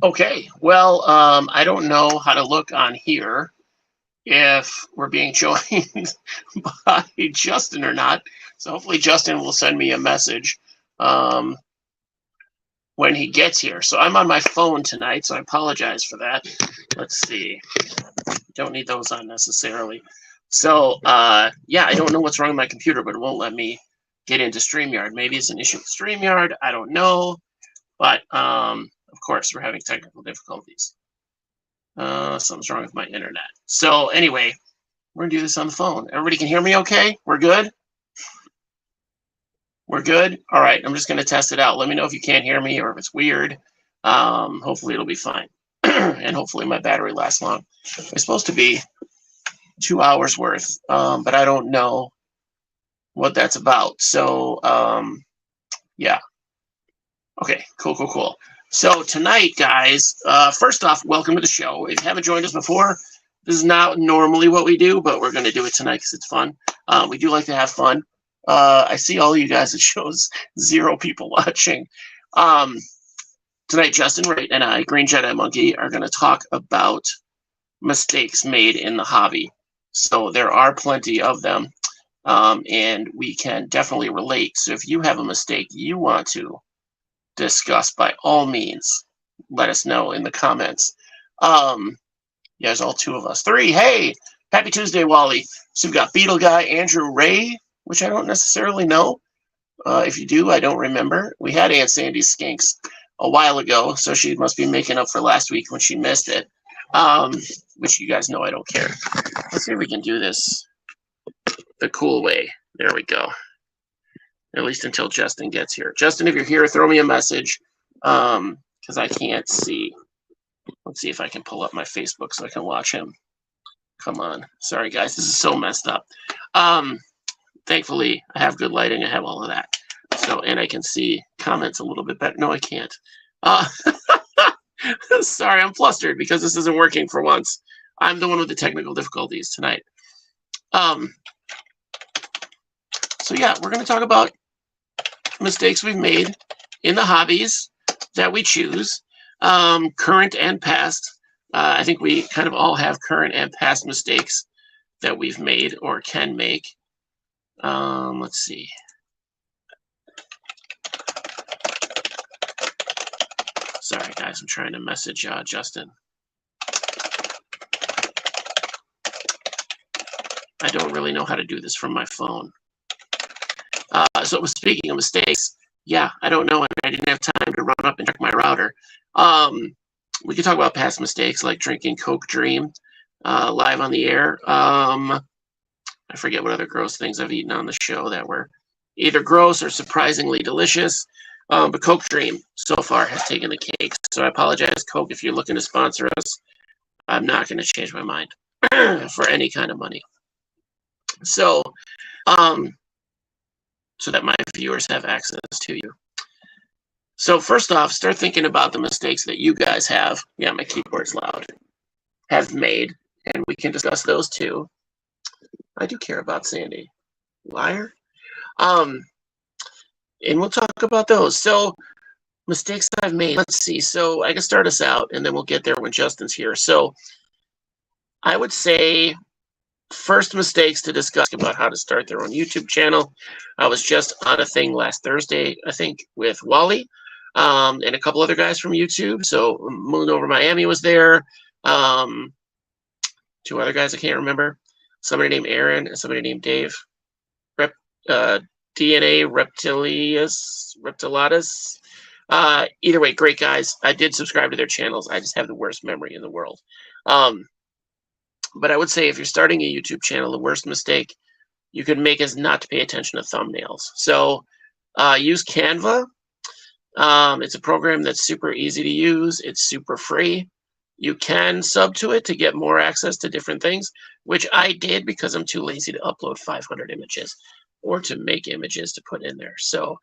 Okay, well, I don't know how to look on here if we're being joined by Justin or not. So hopefully Justin will send me a message um, when he gets here. So I'm on my phone tonight, so I apologize for that. Let's see. Don't need those on necessarily. So yeah, I don't know what's wrong with my computer, but it won't let me get into StreamYard. Maybe it's an issue with StreamYard. I don't know. But of course, we're having technical difficulties. Something's wrong with my internet. So anyway, we're gonna do this on the phone. Everybody can hear me okay? We're good? We're good? All right, I'm just gonna test it out. Let me know if you can't hear me or if it's weird. Hopefully it'll be fine. And hopefully my battery lasts long. It's supposed to be 2 hours worth, but I don't know what that's about. So yeah. Okay, cool. So tonight, guys, first off, welcome to the show. If you haven't joined us before, this is not normally what we do, but we're going to do it tonight because it's fun. We do like to have fun. I see all of you guys. It shows 0 people watching. Tonight, Justin Wright and I, Green Jedi Monkey, are going to talk about mistakes made in the hobby. So there are plenty of them, and we can definitely relate. So if you have a mistake you want to discuss, by all means, let us know in the comments. Yeah, there's all 2 of us. 3, hey, happy Tuesday, Wally. So we've got Beetle Guy, Andrew Ray, which I don't necessarily know. If you do, I don't remember. We had Aunt Sandy's Skinks a while ago, so she must be making up for last week when she missed it, which you guys know I don't care. Let's see if we can do this the cool way. There we go. At least until Justin gets here. Justin, if you're here, throw me a message, because I can't see. Let's see if I can pull up my Facebook so I can watch him. Come on. Sorry, guys. This is so messed up. Thankfully, I have good lighting. I have all of that. So, and I can see comments a little bit better. No, I can't. Sorry, I'm flustered because this isn't working for once. I'm the one with the technical difficulties tonight. So, yeah, we're going to talk about mistakes we've made in the hobbies that we choose, current and past. I think we kind of all have current and past mistakes that we've made or can make. Let's see. Sorry, guys, I'm trying to message Justin. I don't really know how to do this from my phone. So speaking of mistakes, yeah, I don't know, and I didn't have time to run up and check my router. We could talk about past mistakes like drinking Coke Dream live on the air. I forget what other gross things I've eaten on the show that were either gross or surprisingly delicious. But Coke Dream so far has taken the cake. So I apologize, Coke, if you're looking to sponsor us. I'm not going to change my mind for any kind of money. So, so that my viewers have access to you. So first off, start thinking about the mistakes that you guys have. Yeah, my keyboard's loud. Have made, and we can discuss those too. I do care about Sandy. Liar. And we'll talk about those. So mistakes I've made. Let's see. So I can start us out, and then we'll get there when Justin's here. So I would say first mistakes to discuss about how to start their own YouTube channel. I was just on a thing last Thursday, I think, with Wally and a couple other guys from YouTube. So Moon Over Miami was there. 2 other guys I can't remember. Somebody named Aaron and somebody named Dave. DNA Reptilatus. Either way, great guys. I did subscribe to their channels. I just have the worst memory in the world. But I would say if you're starting a YouTube channel, the worst mistake you could make is not to pay attention to thumbnails. So use Canva. It's a program that's super easy to use. It's super free. You can sub to it to get more access to different things, which I did because I'm too lazy to upload 500 images or to make images to put in there. So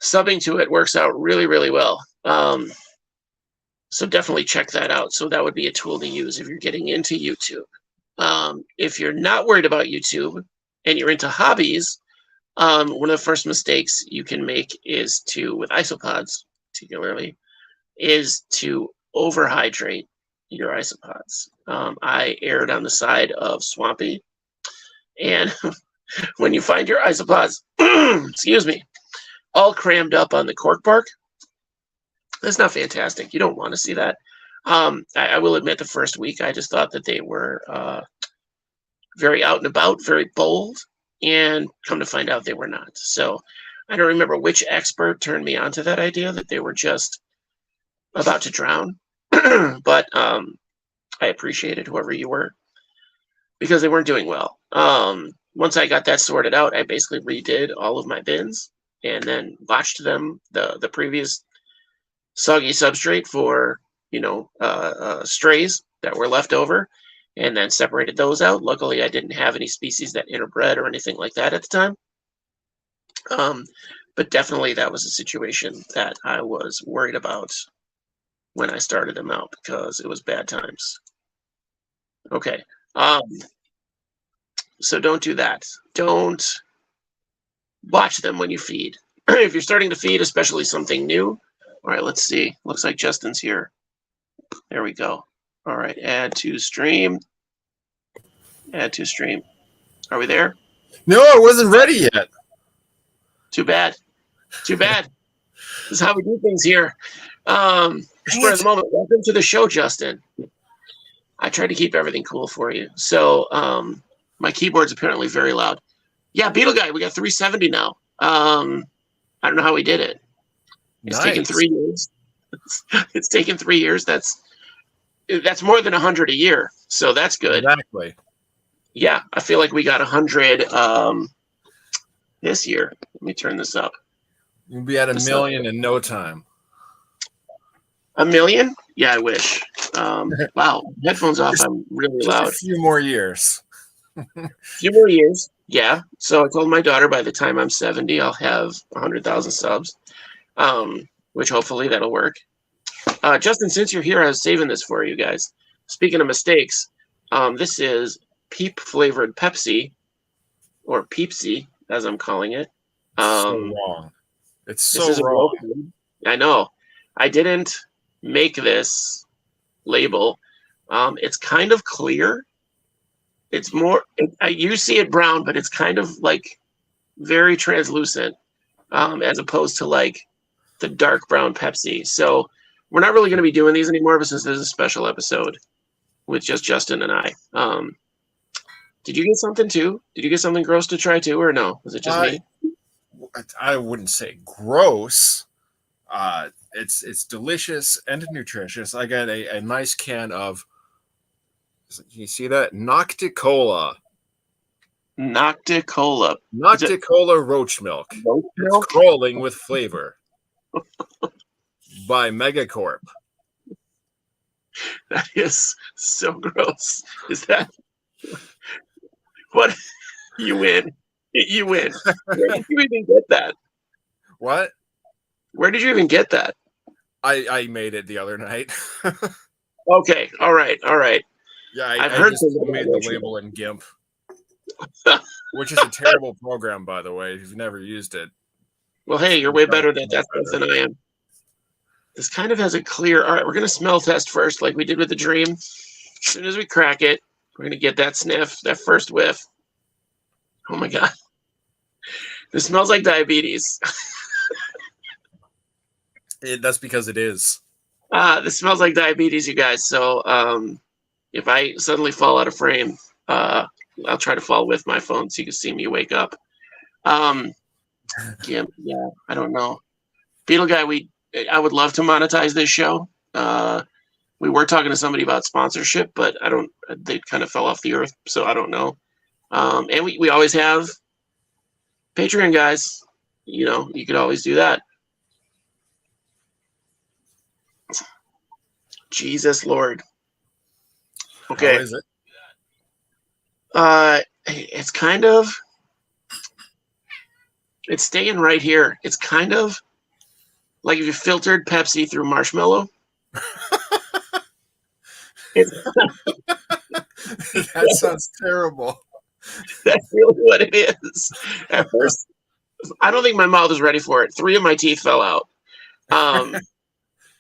subbing to it works out really, really well. So definitely check that out. So that would be a tool to use if you're getting into YouTube. If you're not worried about YouTube and you're into hobbies, one of the first mistakes you can make is to, with isopods particularly, is to overhydrate your isopods. I erred on the side of swampy, and when you find your isopods, excuse me, all crammed up on the cork bark, that's not fantastic. You don't want to see that. I will admit, the first week I just thought that they were very out and about, very bold, and come to find out they were not. So I don't remember which expert turned me onto that idea that they were just about to drown, but I appreciated whoever you were because they weren't doing well. Once I got that sorted out, I basically redid all of my bins and then watched them, the previous soggy substrate for, strays that were left over, and then separated those out. Luckily, I didn't have any species that interbred or anything like that at the time. But definitely that was a situation that I was worried about when I started them out because it was bad times. Okay. So don't do that. Don't watch them when you feed. If you're starting to feed, especially something new. All right, let's see. Looks like Justin's here. There we go. All right, add to stream. Add to stream. Are we there? No, I wasn't ready yet. Too bad. Too bad. This is how we do things here. For the moment, welcome to the show, Justin. I tried to keep everything cool for you. So my keyboard's apparently very loud. Yeah, Beetle Guy, we got 370 now. I don't know how we did it. It's taken 3 years. It's taken 3 years. That's more than 100 a year. So that's good. Exactly. Yeah, I feel like we got 100 this year. Let me turn this up. You'll be at a million in no time. A million? Yeah, I wish. Wow, headphones off. I'm really loud. A few more years. A few more years. Yeah. So I told my daughter by the time I'm 70, I'll have 100,000 subs, which hopefully that'll work. Justin, since you're here, I was saving this for you guys. Speaking of mistakes, this is Peep flavored Pepsi, or Peepsy, as I'm calling it. So wrong. It's so wrong. I know. I didn't make this label. It's kind of clear. It's more, you see it brown, but it's kind of like very translucent, as opposed to like the dark brown Pepsi. So we're not really going to be doing these anymore, but since there's a special episode with just Justin and I. Did you get something too? Did you get something gross to try too, or no? Was it just me? I wouldn't say gross. It's delicious and nutritious. I got a nice can of, can you see that? Nocticola. Nocticola. Nocticola roach milk. It's crawling with flavor. By Megacorp. That is so gross. Is that what? You win. You win. Where did you even get that? What? Where did you even get that? I made it the other night. Okay. All right. Yeah, I've heard just made the label in GIMP, which is a terrible program, by the way. If you've never used it. Well, hey, you're way better at that stuff than I am. This kind of has a clear. All right, we're gonna smell test first, like we did with the Dream. As soon as we crack it, we're gonna get that sniff, that first whiff. Oh my god, this smells like diabetes. That's because it is. This smells like diabetes, you guys. So if I suddenly fall out of frame, I'll try to fall with my phone so you can see me wake up. Yeah, I don't know. Beetle Guy, I would love to monetize this show. We were talking to somebody about sponsorship, but they kind of fell off the earth, so I don't know. And we always have Patreon guys. You could always do that. Jesus Lord. Okay. How is it? It's kind of, it's staying right here. It's kind of like if you filtered Pepsi through marshmallow. That sounds terrible. That's really what it is. At first, I don't think my mouth is ready for it. 3 of my teeth fell out.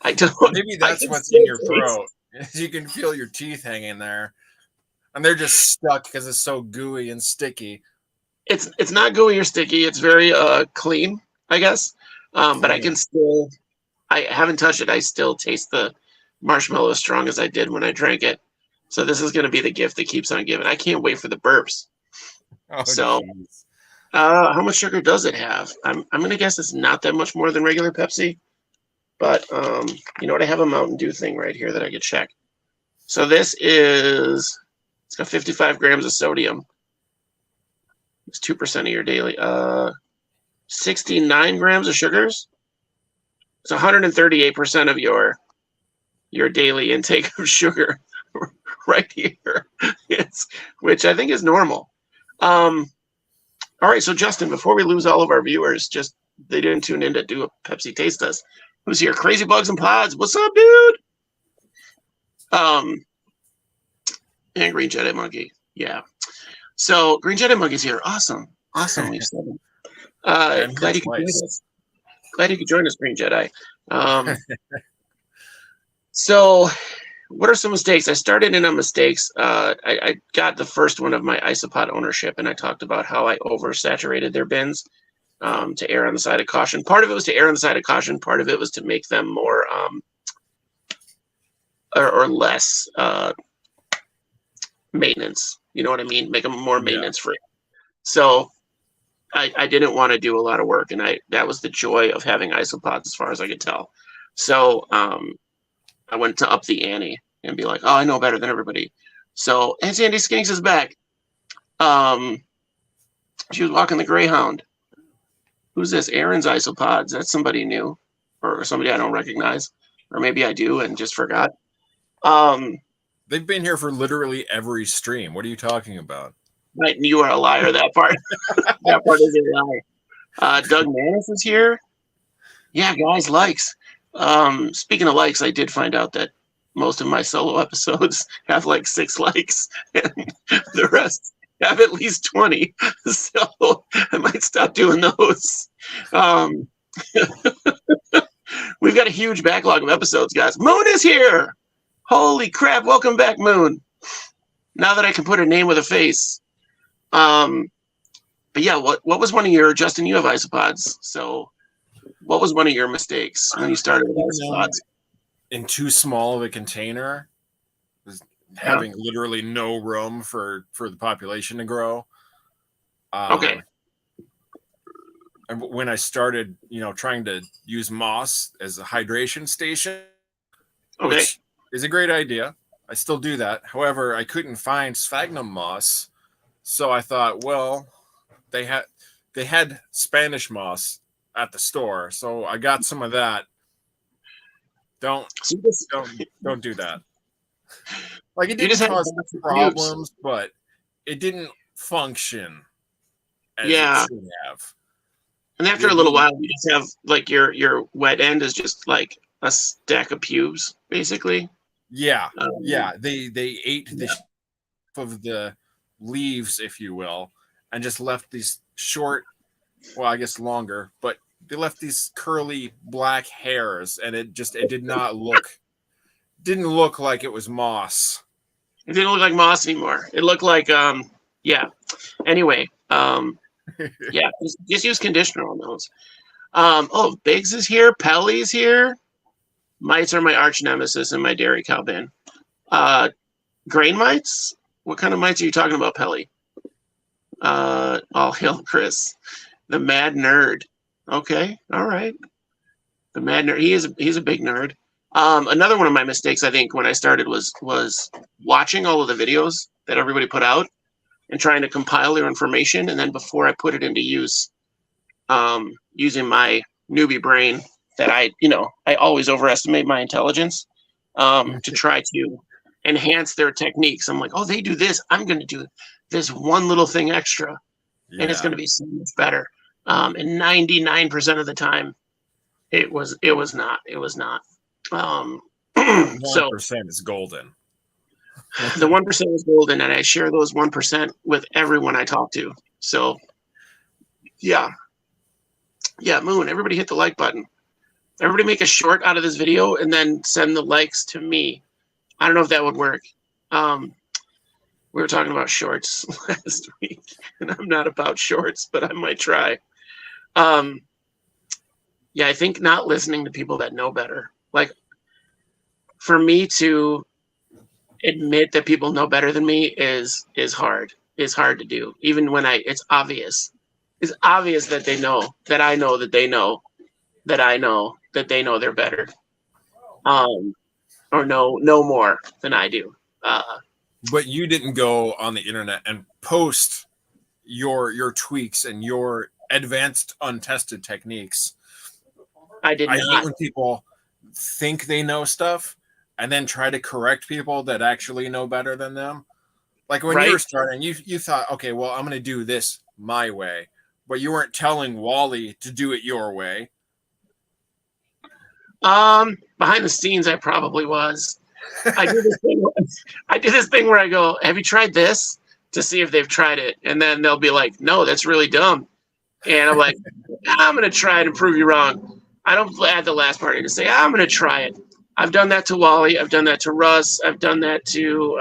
I don't. Maybe I that's can what's in still your taste. throat. You can feel your teeth hanging there, and they're just stuck because it's so gooey and sticky. It's not gooey or sticky. It's very clean, I guess. But I can Clean. still. I haven't touched it. I still taste the marshmallow as strong as I did when I drank it. So this is going to be the gift that keeps on giving. I can't wait for the burps. Oh, So, jeez. how much sugar does it have? I'm going to guess it's not that much more than regular Pepsi. But you know what? I have a Mountain Dew thing right here that I could check. So this is. It's got 55 grams of sodium. It's 2% of your daily. 69 grams of sugars. It's 138% of your daily intake of sugar right here. It's which I think is normal. All right, so Justin, before we lose all of our viewers, just they didn't tune in to do a Pepsi taste test. Who's here? Crazy Bugs and Pods. What's up, dude? And Green Jedi Monkey. Yeah. So Green Jedi Monkey's here. Awesome. We've said it. I'm here Glad you could join twice. us. Glad you could join us, Green Jedi. So, what are some mistakes? I started in on mistakes. I got the first one of my isopod ownership, and I talked about how I oversaturated their bins to err on the side of caution. Part of it was to err on the side of caution. Part of it was to make them more or less maintenance. You know what I mean? Make them more maintenance free. So I didn't want to do a lot of work, and that was the joy of having isopods, as far as I could tell. So I went to up the ante and be like, oh, I know better than everybody. So and Sandy Skinks is back. She was walking the Greyhound. Who's this? Aaron's isopods. That's somebody new, or somebody I don't recognize, or maybe I do and just forgot. They've been here for literally every stream. What are you talking about? Right, you are a liar. That part, that part is a lie. Doug Manis is here. Yeah, guys, likes. Speaking of likes, I did find out that most of my solo episodes have like 6 likes, and the rest have at least 20. So I might stop doing those. We've got a huge backlog of episodes, guys. Moon is here. Holy crap! Welcome back, Moon. Now that I can put her name with a face. But yeah, what was one of your, Justin? You have isopods, so what was one of your mistakes when you started with isopods? In too small of a container, having literally no room for the population to grow. Okay. And when I started, trying to use moss as a hydration station, which is a great idea. I still do that. However, I couldn't find sphagnum moss, so I thought, well, they had Spanish moss at the store, so I got some of that. Don't do that. Like, it didn't cause problems, but it didn't function as it should have. And after a little while, you just have like your wet end is just like a stack of pubes, basically. Yeah, They ate the of the leaves, if you will, and just left these short, well, I guess longer, but they left these curly black hairs, and it didn't look like it was moss. It didn't look like moss anymore. It looked like Anyway, just use conditioner on those. Biggs is here. Pelly's here. Mites are my arch nemesis in my dairy cow bin. Grain mites? What kind of mites are you talking about, Pelly? All hail Chris, the mad nerd. Okay, all right. The mad nerd. He's a big nerd. Another one of my mistakes, I think, when I started was watching all of the videos that everybody put out and trying to compile their information, and then before I put it into use, using my newbie brain that I always overestimate my intelligence to try to enhance their techniques. I'm like, oh, they do this. I'm going to do this one little thing extra, and it's going to be so much better. And 99% of the time, it was not. It was not. 1% is golden. The 1% is golden, and I share those 1% with everyone I talk to. So, yeah, Moon. Everybody hit the like button. Everybody make a short out of this video and then send the likes to me. I don't know if that would work. We were talking about shorts last week, and I'm not about shorts, but I might try. Yeah, I think not listening to people that know better. Like, for me to admit that people know better than me is hard. It's hard to do, even when it's obvious. It's obvious that they know, that I know that they know, that I know that they know they're better, or know more than I do. But you didn't go on the internet and post your tweaks and your advanced untested techniques. I did I not. hate when people think they know stuff and then try to correct people that actually know better than them. Like when you were starting, you thought, okay, well, I'm going to do this my way, but you weren't telling Wally to do it your way. Behind the scenes, I probably was. I do this thing where I go, have you tried this? To see if they've tried it. And then they'll be like, no, that's really dumb. And I'm like, I'm going to try it and prove you wrong. I don't add the last part to say, I'm going to try it. I've done that to Wally. I've done that to Russ. I've done that to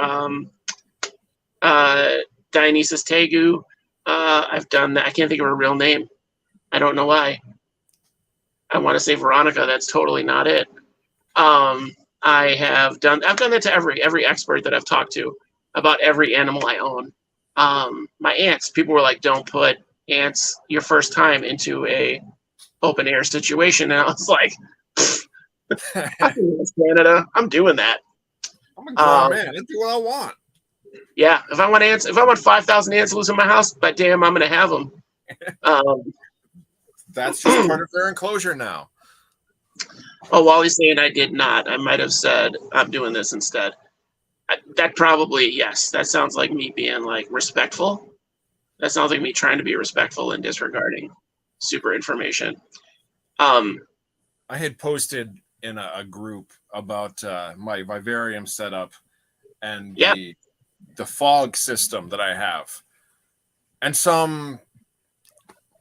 Dionysus Tegu. I've done that. I can't think of her real name. I don't know why. I want to say Veronica. That's totally not it. I've done that to every expert that I've talked to about every animal I own. My ants, people were like, don't put ants your first time into a open air situation. And I was like, I can live in Canada. I'm doing that. I'm a grown man. I do what I want. Yeah. If I want 5,000 ants loose in my house, but damn, I'm going to have them. That's just part of their enclosure now. Oh, Wally's saying I did not. I might have said I'm doing this instead. That probably, yes. That sounds like me being like respectful. That sounds like me trying to be respectful and disregarding super information. I had posted in a group about my vivarium setup and the fog system that I have. And some,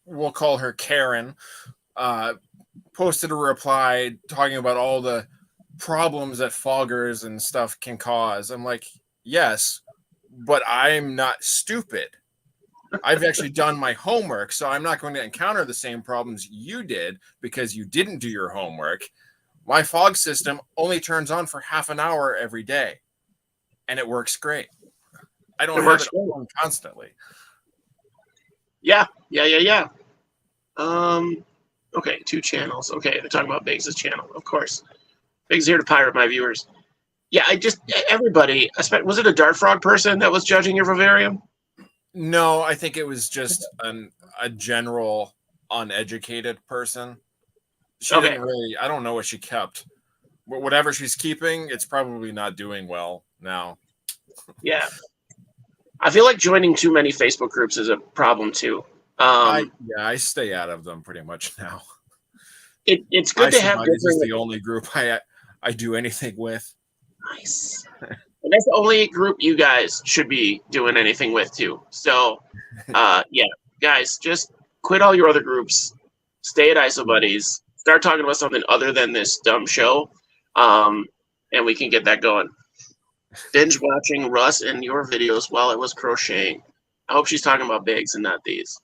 we'll call her Karen, posted a reply talking about all the problems that foggers and stuff can cause. I'm like, yes, but I'm not stupid. I've actually done my homework, so I'm not going to encounter the same problems you did because you didn't do your homework. My fog system only turns on for half an hour every day, and it works great. I don't have it on constantly. Yeah. Okay, 2 channels. Okay, they're talking about Biggs' channel, of course. Biggs here to pirate my viewers. Yeah, everybody, was it a Dart Frog person that was judging your vivarium? No, I think it was just a general uneducated person. She didn't really, I don't know what she kept. Whatever she's keeping, it's probably not doing well now. Yeah. I feel like joining too many Facebook groups is a problem too. I stay out of them pretty much now. It's good to have different. This is the only group I do anything with. Nice. And that's the only group you guys should be doing anything with too. So, yeah, guys, just quit all your other groups. Stay at ISO Buddies. Start talking about something other than this dumb show, and we can get that going. Binge watching Russ and your videos while I was crocheting. I hope she's talking about Biggs and not these.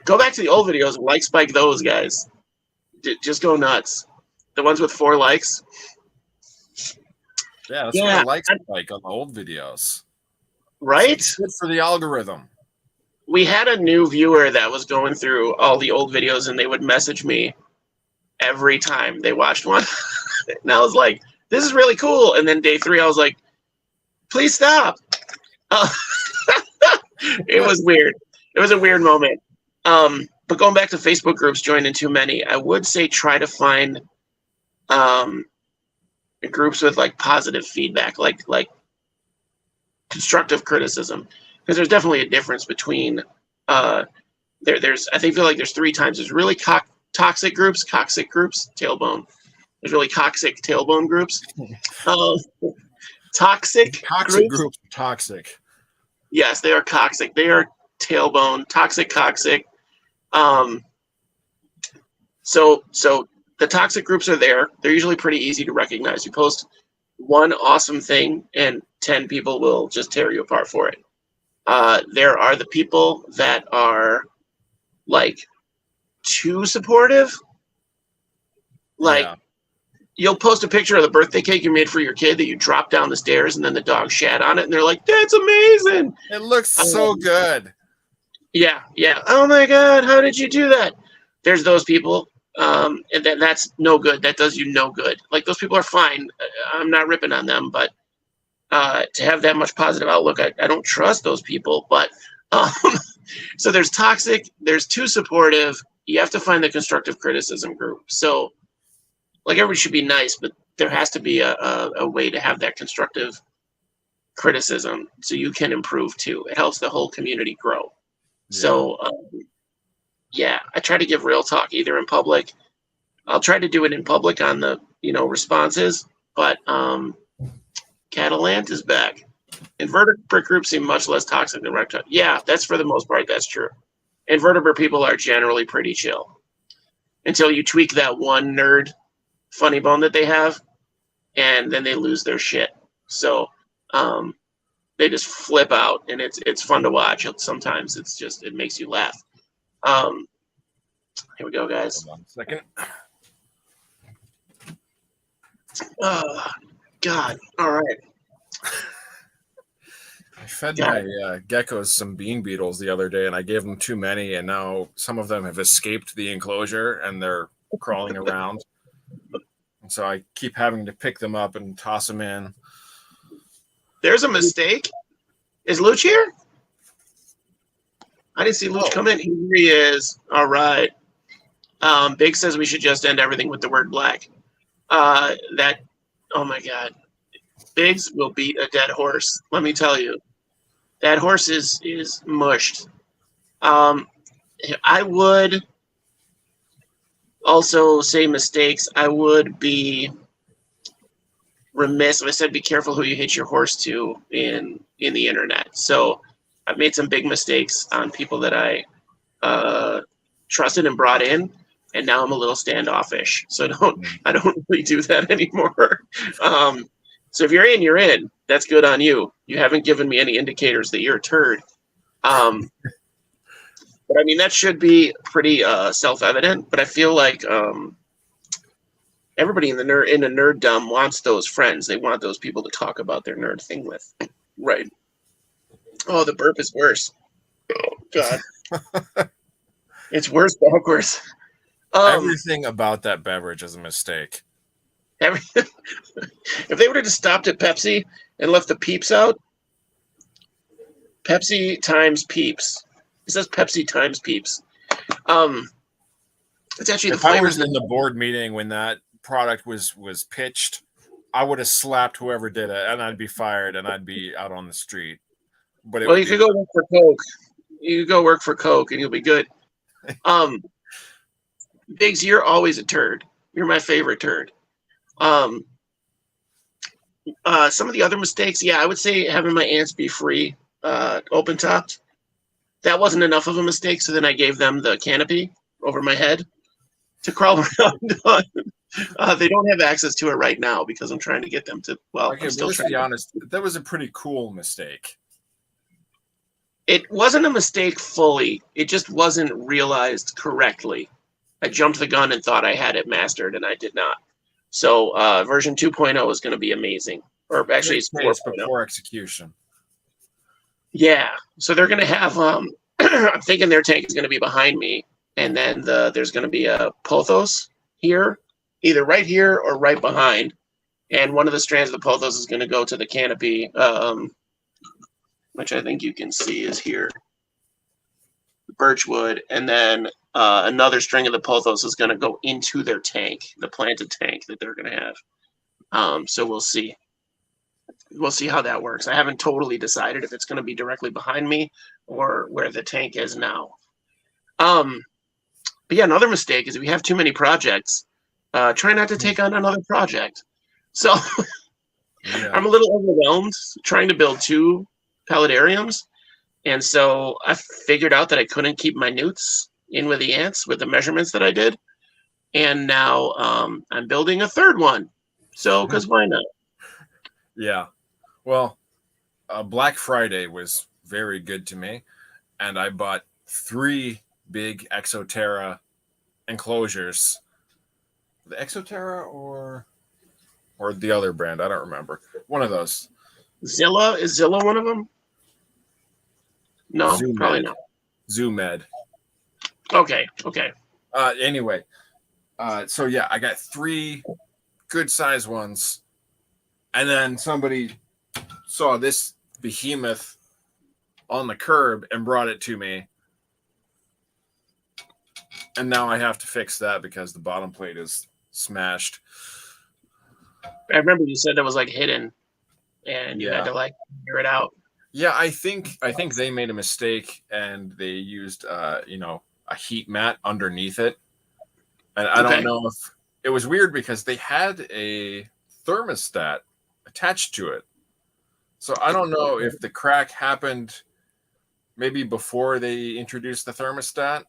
Go back to the old videos and spike those guys. Just go nuts. The ones with 4 likes. Yeah, that's what I like on the old videos. Right? It's good for the algorithm. We had a new viewer that was going through all the old videos, and they would message me every time they watched one. And I was like, this is really cool. And then day 3, I was like, please stop. It was weird. It was a weird moment. But going back to Facebook groups, joining too many, I would say try to find groups with like positive feedback, like constructive criticism, because there's definitely a difference between there's I feel like there's 3 times. There's really toxic groups, tailbone. There's really toxic tailbone groups. Toxic groups are toxic. Yes, they are toxic. They are tailbone, toxic. So the toxic groups are there. They're usually pretty easy to recognize. You post one awesome thing, and 10 people will just tear you apart for it. There are the people that are like too supportive. Like, Yeah. you'll post a picture of the birthday cake you made for your kid that you dropped down the stairs, and then the dog shat on it, and they're like, "That's amazing! It looks so good." Yeah, yeah. Oh my God, how did you do that? There's those people, and that's no good. That does you no good. Like, those people are fine. I'm not ripping on them, but to have that much positive outlook, I don't trust those people. But um, so there's toxic, there's too supportive. You have to find the constructive criticism group. So, like, everybody should be nice, but there has to be a way to have that constructive criticism so you can improve too. It helps the whole community grow. Yeah. So, yeah, I try to give real talk either in public. I'll try to do it in public on the responses, but Catalant is back. Invertebrate groups seem much less toxic than reptile. Yeah, that's for the most part. That's true. Invertebrate people are generally pretty chill until you tweak that one nerd funny bone that they have, and then they lose their shit. So they just flip out, and it's fun to watch. Sometimes it makes you laugh. Here we go, guys. Hold on a second. Oh, God. All right. I fed my geckos some bean beetles the other day, and I gave them too many, and now some of them have escaped the enclosure, and they're crawling around. And so I keep having to pick them up and toss them in. There's a mistake. Is Luch here? I didn't see Luch come in. Here he is. All right. Big says we should just end everything with the word black. Oh my God. Biggs will beat a dead horse. Let me tell you. That horse is mushed. I would also say mistakes. I would be remiss if I said be careful who you hitch your horse to in the internet. So I've made some big mistakes on people that I trusted and brought in, and now I'm a little standoffish. So I don't really do that anymore. So if you're in, you're in. That's good on you. You haven't given me any indicators that you're a turd. But I mean, that should be pretty self-evident. But I feel like everybody in the nerddom wants those friends. They want those people to talk about their nerd thing with. Right. Oh, the burp is worse. Oh, God. It's worse backwards. Everything about that beverage is a mistake. If they would have just stopped at Pepsi and left the peeps out, Pepsi times peeps. It says Pepsi times peeps. It's actually if the flavors. I was in the board meeting when that product was pitched, I would have slapped whoever did it, and I'd be fired, and I'd be out on the street. But you could go work for Coke. You could go work for Coke, and you'll be good. Biggs, you're always a turd. You're my favorite turd. Some of the other mistakes, yeah, I would say having my ants be free, open topped. That wasn't enough of a mistake, so then I gave them the canopy over my head to crawl around on. They don't have access to it right now because I'm trying to get them to. Well, okay, let's be honest. That was a pretty cool mistake. It wasn't a mistake fully. It just wasn't realized correctly. I jumped the gun and thought I had it mastered, and I did not. So version 2.0 is going to be amazing. Or actually, it's 4.0. Before execution. Yeah. So they're going to have, I'm thinking their tank is going to be behind me. And then there's going to be a pothos here, either right here or right behind. And one of the strands of the pothos is going to go to the canopy, which I think you can see is here. Birchwood. And then another string of the pothos is going to go into their tank, the planted tank that they're going to have. So we'll see. We'll see how that works. I haven't totally decided if it's going to be directly behind me or where the tank is now. But yeah, another mistake is if you have too many projects, try not to take on another project. So yeah. I'm a little overwhelmed trying to build 2 paludariums. And so I figured out that I couldn't keep my newts in with the ants with the measurements that I did. and now I'm building a third one. So, because why not? Yeah. Well, Black Friday was very good to me, and I bought 3 big Exoterra enclosures. The Exoterra or the other brand, I don't remember. One of those. Zilla, is Zilla one of them? No, probably Zoomed. not. Zoomed. Okay. Anyway, so yeah, I got 3 good size ones, and then somebody saw this behemoth on the curb and brought it to me, and now I have to fix that because the bottom plate is smashed. I remember you said that was like hidden, and you had Yeah. to like figure it out. Yeah, I think they made a mistake and they used a heat mat underneath it. And I don't Okay. know if it was weird because they had a thermostat attached to it. So I don't know if the crack happened maybe before they introduced the thermostat,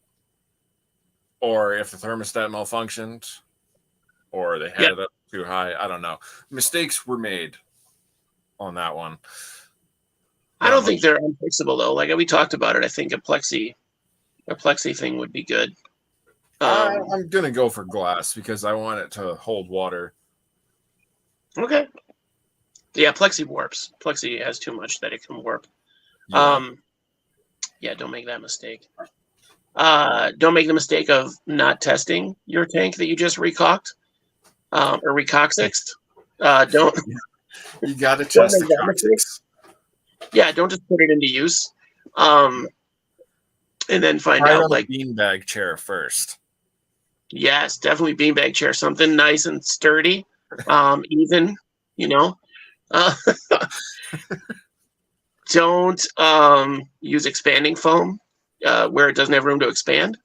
or if the thermostat malfunctioned, or they had it up too high. I don't know. Mistakes were made on that one. I don't think they're unfixable though. Like we talked about it, I think a plexi thing would be good. I'm gonna go for glass because I want it to hold water. Okay. Yeah, plexi warps. Plexi has too much that it can warp. Yeah. Yeah, don't make that mistake. Don't make the mistake of not testing your tank that you just recocked or recoxixed. Don't. You got to Don't test make the that mistake. coccyx. Yeah, don't just put it into use, and then find Try it out on like. a beanbag chair first. Yes, definitely beanbag chair, something nice and sturdy, even. You know. Don't use expanding foam where it doesn't have room to expand,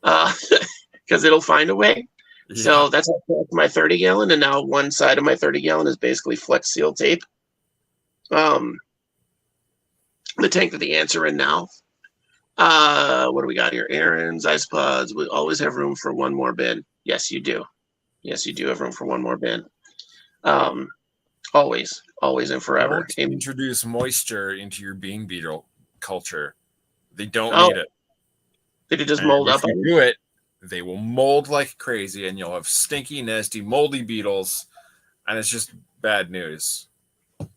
because it'll find a way. Yeah. So that's my 30 gallon, and now one side of my 30 gallon is basically flex seal tape. The tank that the ants are in now. What do we got here? Errands, ice pods. We always have room for one more bin. Yes, you do. Yes, you do have room for one more bin. Always and forever. Don't introduce moisture into your bean beetle culture. They don't Oh, need it. did it just And mold if up? you do it, they will mold like crazy, and you'll have stinky, nasty, moldy beetles, and it's just bad news.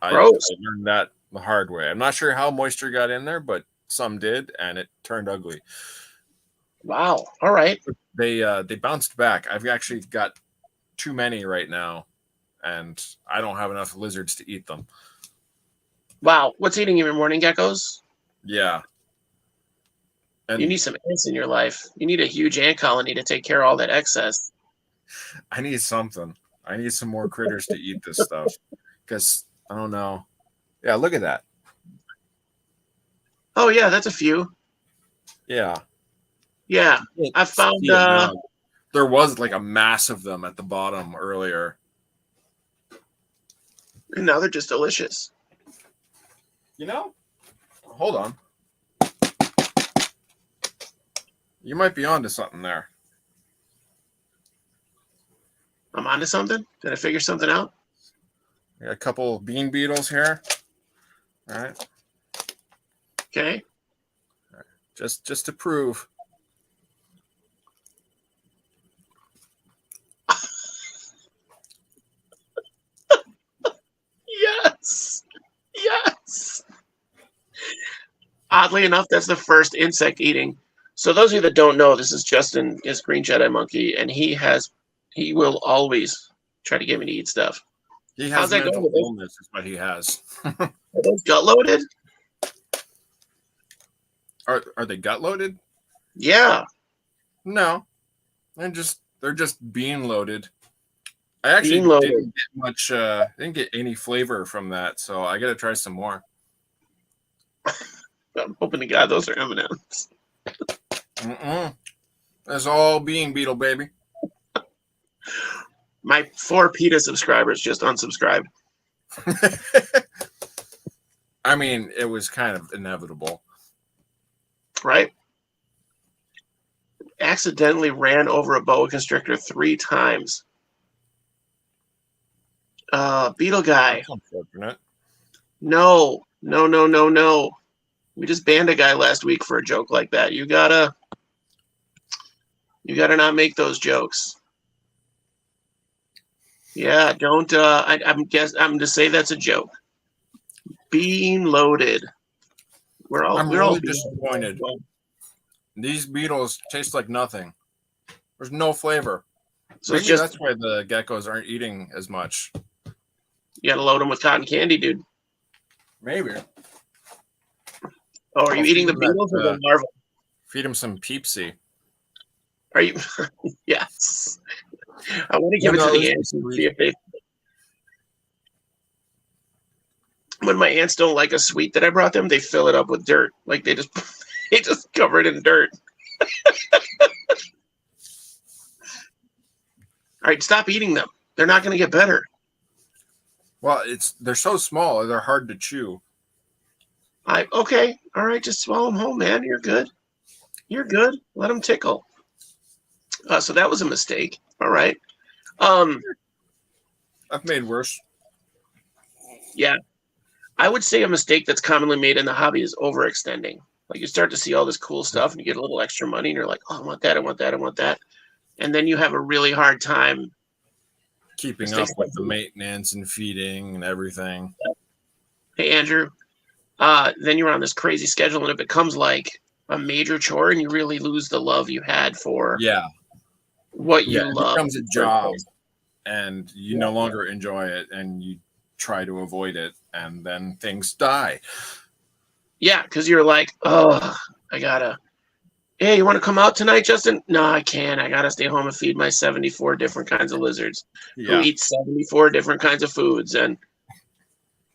I learned that the hard way. I'm not sure how moisture got in there, but some did, and it turned ugly. Wow. All right. They bounced back. I've actually got too many right now, and I don't have enough lizards to eat them. Wow. What's eating your morning geckos? Yeah. And you need some ants in your life. You need a huge ant colony to take care of all that excess. I need something. I need some more critters to eat this stuff because I don't know. Yeah, look at that. Oh yeah, that's a few. Yeah. Yeah, I found. There was like a mass of them at the bottom earlier. And now they're just delicious. Hold on. You might be onto something there. I'm onto something? Did I figure something out? We got a couple bean beetles here. All right. Okay. All right. Just to prove. Yes. Yes. Oddly enough, that's the first insect eating. So those of you that don't know, this is Justin, his Green Jedi Monkey, and he will always try to get me to eat stuff. He has mental illness is what he has. Are those gut loaded? Are they gut loaded? Yeah. No. They're just bean loaded. I actually didn't get much didn't get any flavor from that, so I gotta try some more. I'm hoping to God those are M&Ms. That's all bean beetle, baby. My 4 PETA subscribers just unsubscribed. I mean, it was kind of inevitable. Right? accidentally ran over a boa constrictor 3 times. Beetle guy. That's unfortunate. No. We just banned a guy last week for a joke like that. You gotta not make those jokes. Yeah, don't. I'm to say that's a joke. Bean loaded. I'm we're all really disappointed. These beetles taste like nothing. There's no flavor. So maybe that's why the geckos aren't eating as much. You gotta load them with cotton candy, dude. Maybe. Oh, are you eating the beetles or the larvae? Feed them some Peepsy. Are you? Yes. I want to give it to the ants and see if they. When my ants don't like a sweet that I brought them, they fill it up with dirt. Like they just cover it in dirt. All right, stop eating them. They're not going to get better. Well, they're so small, they're hard to chew. Okay, all right, just swallow them whole, man. You're good. You're good. Let them tickle. So that was a mistake. All right. I've made worse. Yeah. I would say a mistake that's commonly made in the hobby is overextending. Like you start to see all this cool stuff and you get a little extra money and you're like, oh, I want that, I want that, I want that. And then you have a really hard time keeping up with the maintenance and feeding and everything. Hey, Andrew, then you're on this crazy schedule and it becomes like a major chore and you really lose the love you had for what you love. It becomes a job and you no longer enjoy it and you try to avoid it and then things die. Yeah, because you're like, oh, hey, you want to come out tonight, Justin? No, I can't. I got to stay home and feed my 74 different kinds of lizards who eat 74 different kinds of foods and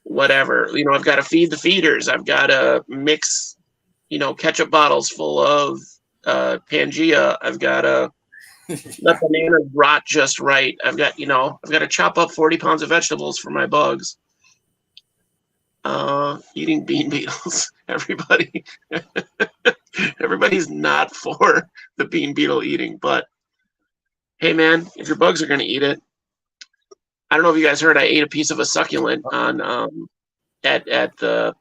whatever. I've got to feed the feeders. I've got to mix, ketchup bottles full of Pangea. I've got to let bananas rot just right. I've got to chop up 40 pounds of vegetables for my bugs. Eating bean beetles. Everybody's not for the bean beetle eating, but hey man, if your bugs are going to eat it, I don't know if you guys heard, I ate a piece of a succulent on at the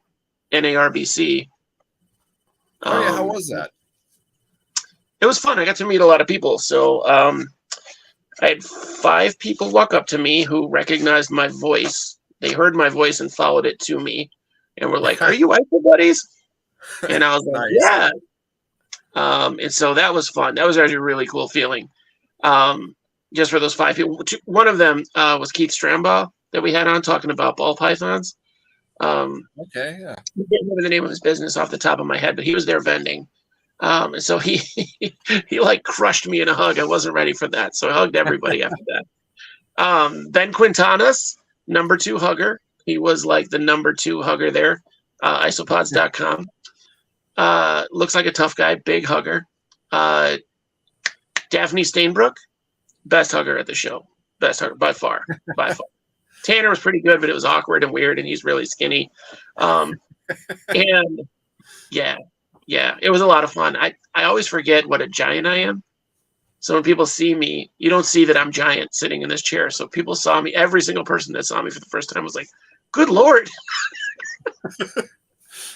NARBC. How was that? It was fun. I got to meet a lot of people. So I had 5 people walk up to me who recognized my voice. They heard my voice and followed it to me and were like, are you Eiffel buddies? And I was like, yeah. And so that was fun. That was actually a really cool feeling. Just for those 5 people. One of them was Keith Strambaugh that we had on talking about ball pythons. Okay, yeah. I can't remember the name of his business off the top of my head, but he was there vending. And so he like crushed me in a hug. I wasn't ready for that. So I hugged everybody after that. Ben Quintanas, number 2 hugger. He was like the number 2 hugger there. Isopods.com. Looks like a tough guy, big hugger. Daphne Stainbrook, best hugger at the show. Best hugger by far. Tanner was pretty good, but it was awkward and weird, and he's really skinny. And yeah, it was a lot of fun. I always forget what a giant I am. So when people see me, you don't see that I'm giant sitting in this chair. So people saw me, every single person that saw me for the first time was like, good Lord.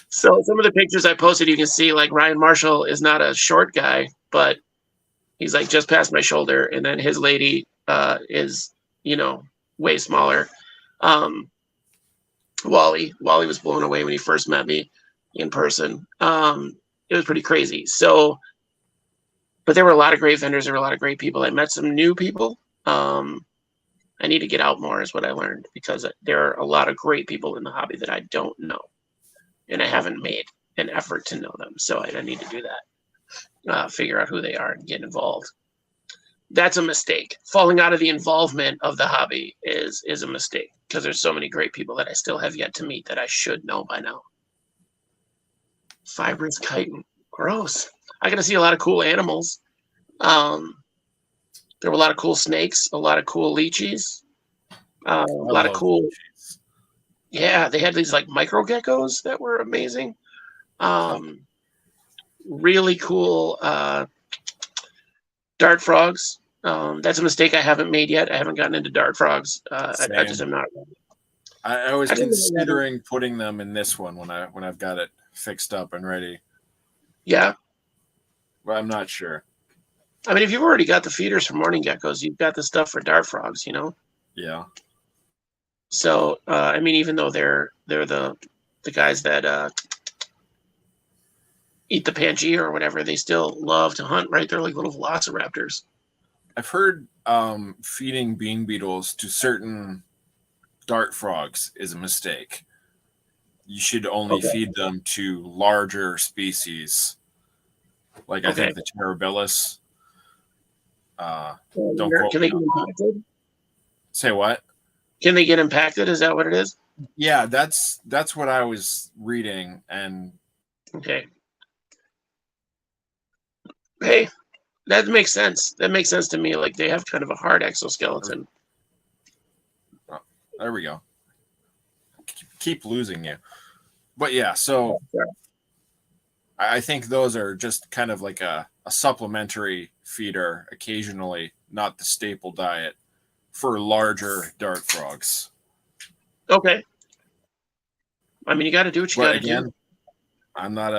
So some of the pictures I posted, you can see like Ryan Marshall is not a short guy, but he's like just past my shoulder. And then his lady is, way smaller. Wally was blown away when he first met me in person. It was pretty crazy. So, but there were a lot of great vendors. There were a lot of great people. I met some new people. I need to get out more is what I learned, because there are a lot of great people in the hobby that I don't know. And I haven't made an effort to know them. So I need to do that. Figure out who they are and get involved. That's a mistake. Falling out of the involvement of the hobby is a mistake, because there's so many great people that I still have yet to meet that I should know by now. Fibrous chitin. Gross. I got to see a lot of cool animals. There were a lot of cool snakes, a lot of cool leeches, a lot of cool. Leeches. Yeah, they had these like micro geckos that were amazing. Really cool. Dart frogs. That's a mistake I haven't made yet. I haven't gotten into dart frogs. I just Same. am not. I was I don't know whether- considering putting them in this one when I've got it fixed up and ready, Yeah. but I'm not sure. I mean, if you've already got the feeders for morning geckos, you've got the stuff for dart frogs, you know? Yeah. So, I mean, even though they're the guys that eat the Pangea or whatever, they still love to hunt, right? They're like little velociraptors. I've heard feeding bean beetles to certain dart frogs is a mistake. You should only feed them to larger species, like I think the Terribilis. Don't quote Can they me get on that. impacted? Say what? Can they get impacted? Is that what it is? Yeah, that's what I was reading, and Okay. Hey, that makes sense. That makes sense to me. Like they have kind of a hard exoskeleton. there we go. Keep losing you. But yeah, so I think those are just kind of like a supplementary feeder occasionally, not the staple diet for larger dart frogs. Okay. I mean, you got to do what you got to do. I'm not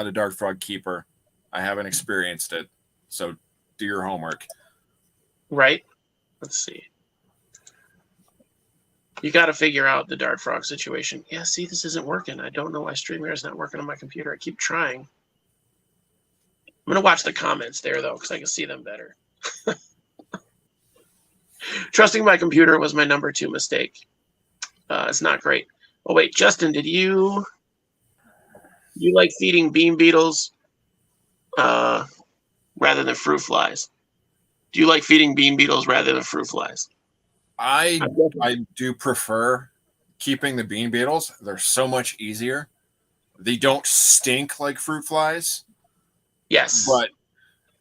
a dart frog keeper. I haven't experienced it, so do your homework. Right. Let's see. You got to figure out the dart frog situation. Yeah, see, this isn't working. I don't know why StreamYard is not working on my computer. I keep trying. I'm going to watch the comments there, though, because I can see them better. Trusting my computer was my number 2 mistake. It's not great. Oh, wait, Justin, did you like feeding bean beetles rather than fruit flies? Do you like feeding bean beetles rather than fruit flies? I do prefer keeping the bean beetles. They're so much easier. They don't stink like fruit flies. Yes. But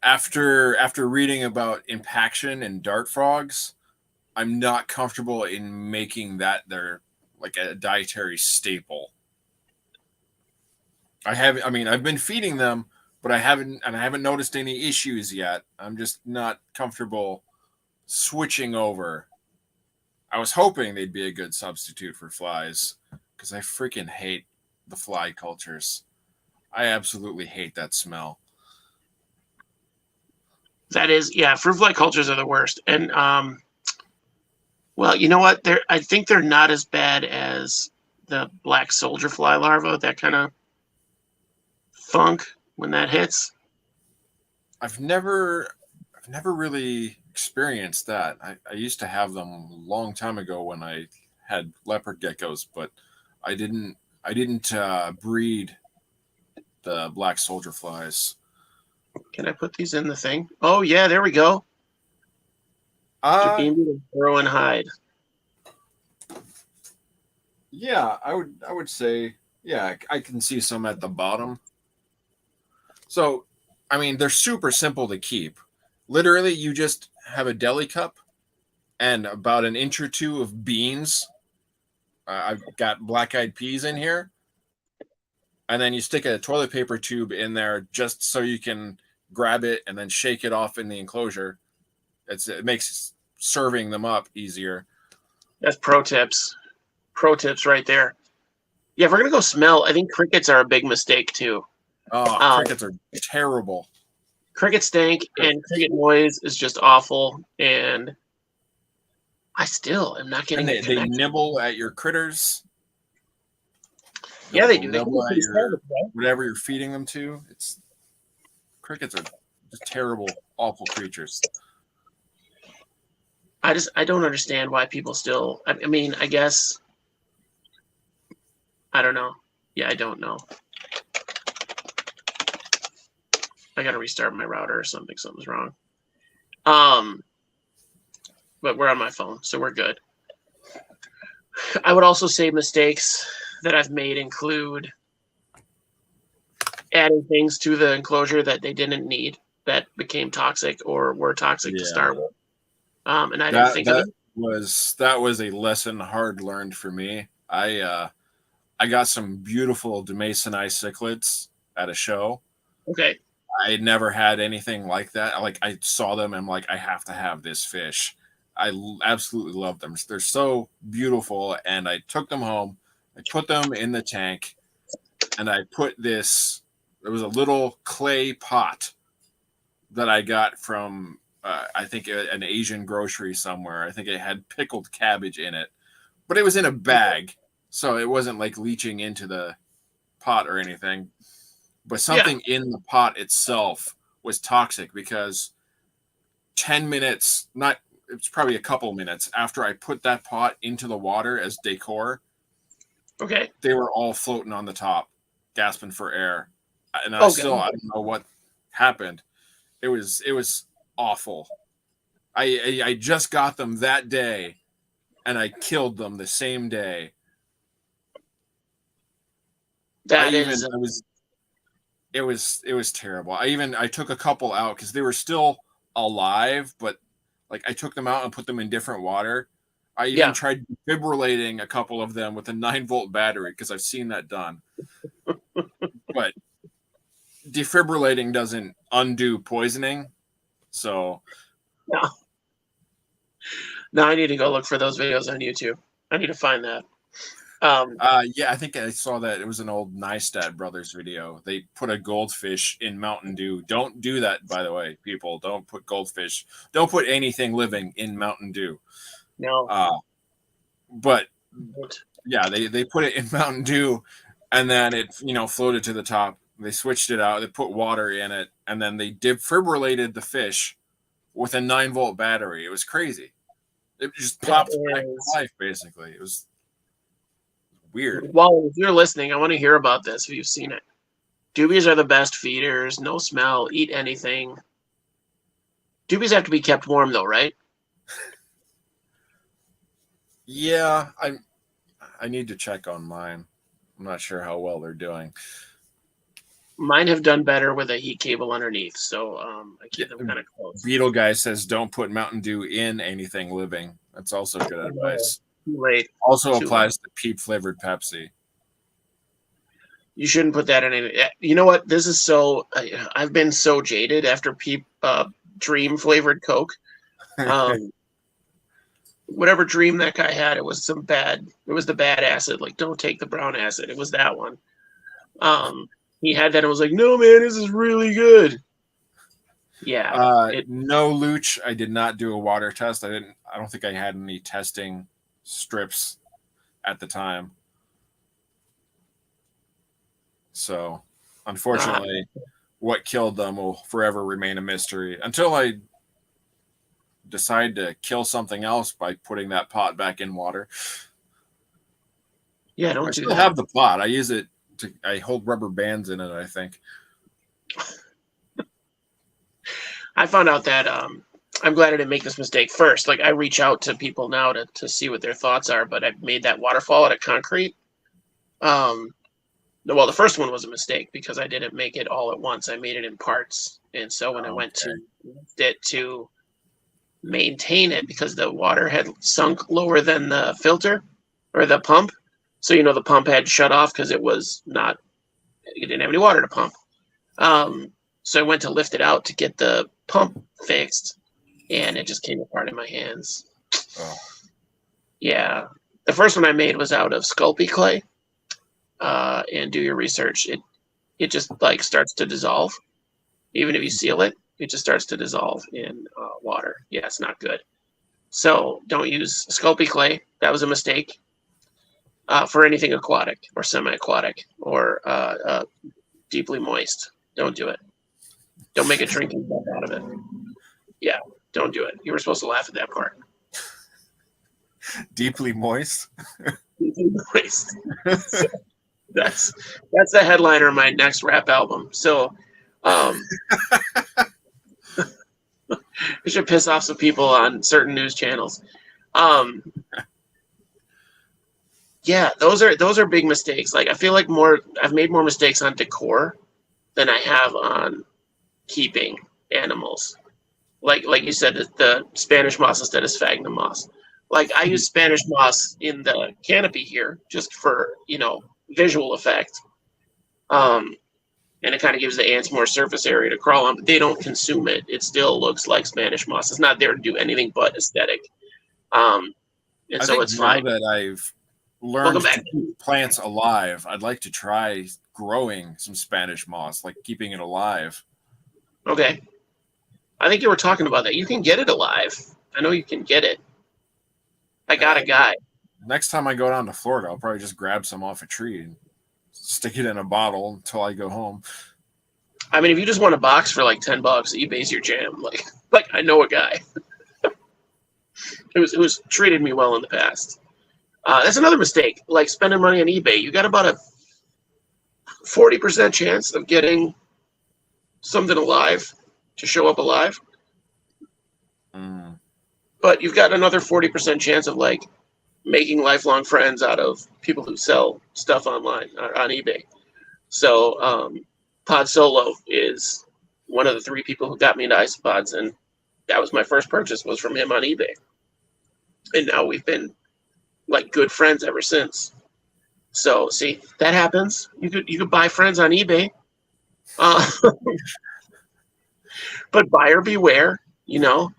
after reading about impaction and dart frogs, I'm not comfortable in making that their like a dietary staple. I've been feeding them, but I haven't noticed any issues yet. I'm just not comfortable switching over. I was hoping they'd be a good substitute for flies because I freaking hate the fly cultures. I absolutely hate that smell. That is, yeah, fruit fly cultures are the worst. And well, you know what? I think they're not as bad as the black soldier fly larva. That kind of funk when that hits. I've never really experienced that. I used to have them a long time ago when I had leopard geckos, but I didn't breed the black soldier flies. Can I put these in the thing? Oh yeah, there we go. Burrow and hide. Yeah, I would say yeah. I can see some at the bottom. So, I mean, they're super simple to keep. Literally, you just have a deli cup and about an inch or two of beans. I've got black-eyed peas in here. And then you stick a toilet paper tube in there just so you can grab it and then shake it off in the enclosure. It makes serving them up easier. That's pro tips. Pro tips right there. Yeah, if we're going to go smell, I think crickets are a big mistake too. Oh, crickets are terrible. Cricket stank and cricket noise is just awful. And I still am not getting And they nibble at your critters. Yeah, they do. Nibble at whatever you're feeding them to. Crickets are just terrible, awful creatures. I don't understand why people still. I mean, I guess I don't know. Yeah, I don't know. I got to restart my router or something. Something's wrong. But we're on my phone, so we're good. I would also say mistakes that I've made include adding things to the enclosure that they didn't need that became toxic or were toxic to start with. And I didn't think of it. That was a lesson hard learned for me. I got some beautiful Demasoni cichlids at a show. Okay. I had never had anything like that. Like I saw them, and I'm like, I have to have this fish. Absolutely love them. They're so beautiful, and I took them home. I put them in the tank, and I put this. There was a little clay pot that I got from I think an Asian grocery somewhere. I think it had pickled cabbage in it, but it was in a bag, so it wasn't like leaching into the pot or anything. But something in the pot itself was toxic because 10 minutes, not it's probably a couple minutes after I put that pot into the water as decor, Okay. they were all floating on the top, gasping for air. And I don't know what happened. It was awful. I just got them that day, and I killed them the same day. It was terrible. I took a couple out because they were still alive, but like I took them out and put them in different water. I even tried defibrillating a couple of them with a 9-volt battery because I've seen that done. But defibrillating doesn't undo poisoning. So no, I need to go look for those videos on YouTube. I need to find that. I think I saw that. It was an old Neistat Brothers video. They put a goldfish in Mountain Dew. Don't do that, by the way, people. Don't put goldfish. Don't put anything living in Mountain Dew. No. But yeah, they put it in Mountain Dew, and then it floated to the top. They switched it out. They put water in it, and then they defibrillated the fish with a 9-volt battery. It was crazy. It just popped back to life, basically. It was weird. Well, if you're listening, I want to hear about this if you've seen it. Doobies are the best feeders. No smell. Eat anything. Doobies have to be kept warm, though, right? Yeah, I need to check on mine. I'm not sure how well they're doing. Mine have done better with a heat cable underneath, so I keep them kind of close. Beetle Guy says don't put Mountain Dew in anything living. That's also good advice. Too late. Also applies to peep flavored Pepsi. You shouldn't put that in anything. You know what? This is so. I've been so jaded after peep Dream flavored Coke. Whatever dream that guy had, it was some bad. It was the bad acid. Like, don't take the brown acid. It was that one. He had that and was like, no, man, this is really good. Yeah. No Luch. I did not do a water test. I don't think I had any testing strips at the time. So, unfortunately, what killed them will forever remain a mystery until I decide to kill something else by putting that pot back in water. Yeah, I still have the pot. I use it. I hold rubber bands in it, I think. I found out that I'm glad I didn't make this mistake first. Like, I reach out to people now to see what their thoughts are, but I made that waterfall out of concrete. Well, the first one was a mistake because I didn't make it all at once. I made it in parts. And so when I went to maintain it, because the water had sunk lower than the filter or the pump, so the pump had shut off because it didn't have any water to pump. So I went to lift it out to get the pump fixed, and it just came apart in my hands. Yeah, the first one I made was out of Sculpey clay. And do your research. It just like starts to dissolve, even if you seal it. It just starts to dissolve in water. Yeah, it's not good. So don't use Sculpey clay. That was a mistake. For anything aquatic or semi-aquatic or deeply moist, don't do it. Don't make a drinking cup out of it. Yeah, don't do it. You were supposed to laugh at that part. Deeply moist. Deeply moist. That's the headliner of my next rap album. So, it should piss off some people on certain news channels. Yeah, those are big mistakes. Like, I feel like I've made more mistakes on decor than I have on keeping animals. Like you said, the Spanish moss instead of sphagnum moss. Like, I use Spanish moss in the canopy here just for visual effect. and it kind of gives the ants more surface area to crawl on, but they don't consume it. It still looks like Spanish moss. It's not there to do anything but aesthetic. And I so think it's now fine. that I've Welcome learned back. to keep plants alive, I'd like to try growing some Spanish moss, like keeping it alive. Okay. I think you were talking about that. You can get it alive. I know you can get it. I got a guy. Next time I go down to Florida, I'll probably just grab some off a tree and stick it in a bottle until I go home. I mean, if you just want a box for like $10, eBay's your jam. Like I know a guy who's treated me well in the past. That's another mistake. Like spending money on eBay, you got about a 40% chance of getting something alive to show up alive. But you've got another 40% chance of like making lifelong friends out of people who sell stuff online on eBay. So Pod Solo is one of the 3 people who got me into isopods, and that was my first purchase was from him on eBay. And now we've been like good friends ever since. So see, that happens. You could buy friends on eBay. But buyer beware, you know.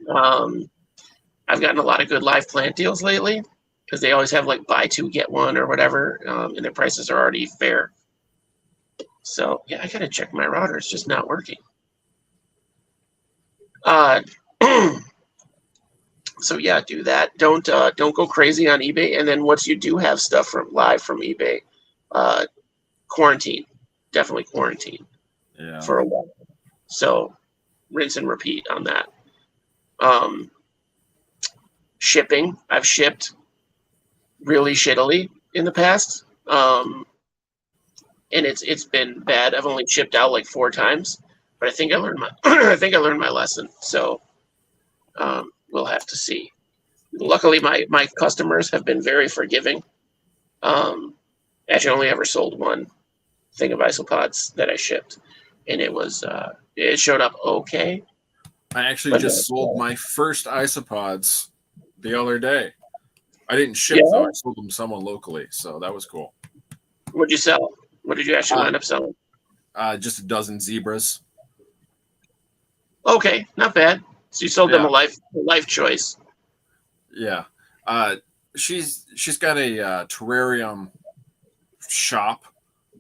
I've gotten a lot of good live plant deals lately because they always have like buy 2 get 1 or whatever, and their prices are already fair. So yeah, I gotta check my router. It's just not working. So yeah, do that. Don't go crazy on eBay. And then once you do have stuff from eBay, quarantine. Definitely quarantine. Yeah. For a while. So rinse and repeat on that. Shipping. I've shipped really shittily in the past. And it's been bad. I've only shipped out like 4 times, but I think I learned my lesson. So we'll have to see. Luckily, my customers have been very forgiving. Actually, I only ever sold 1 thing of isopods that I shipped, and it showed up okay. I actually just sold my first isopods the other day. I didn't ship them. I sold them to someone locally, so that was cool. What'd you sell? What did you actually end up selling? Just a dozen zebras. Okay, not bad. So you sold them a life choice. Yeah. She's got a terrarium shop,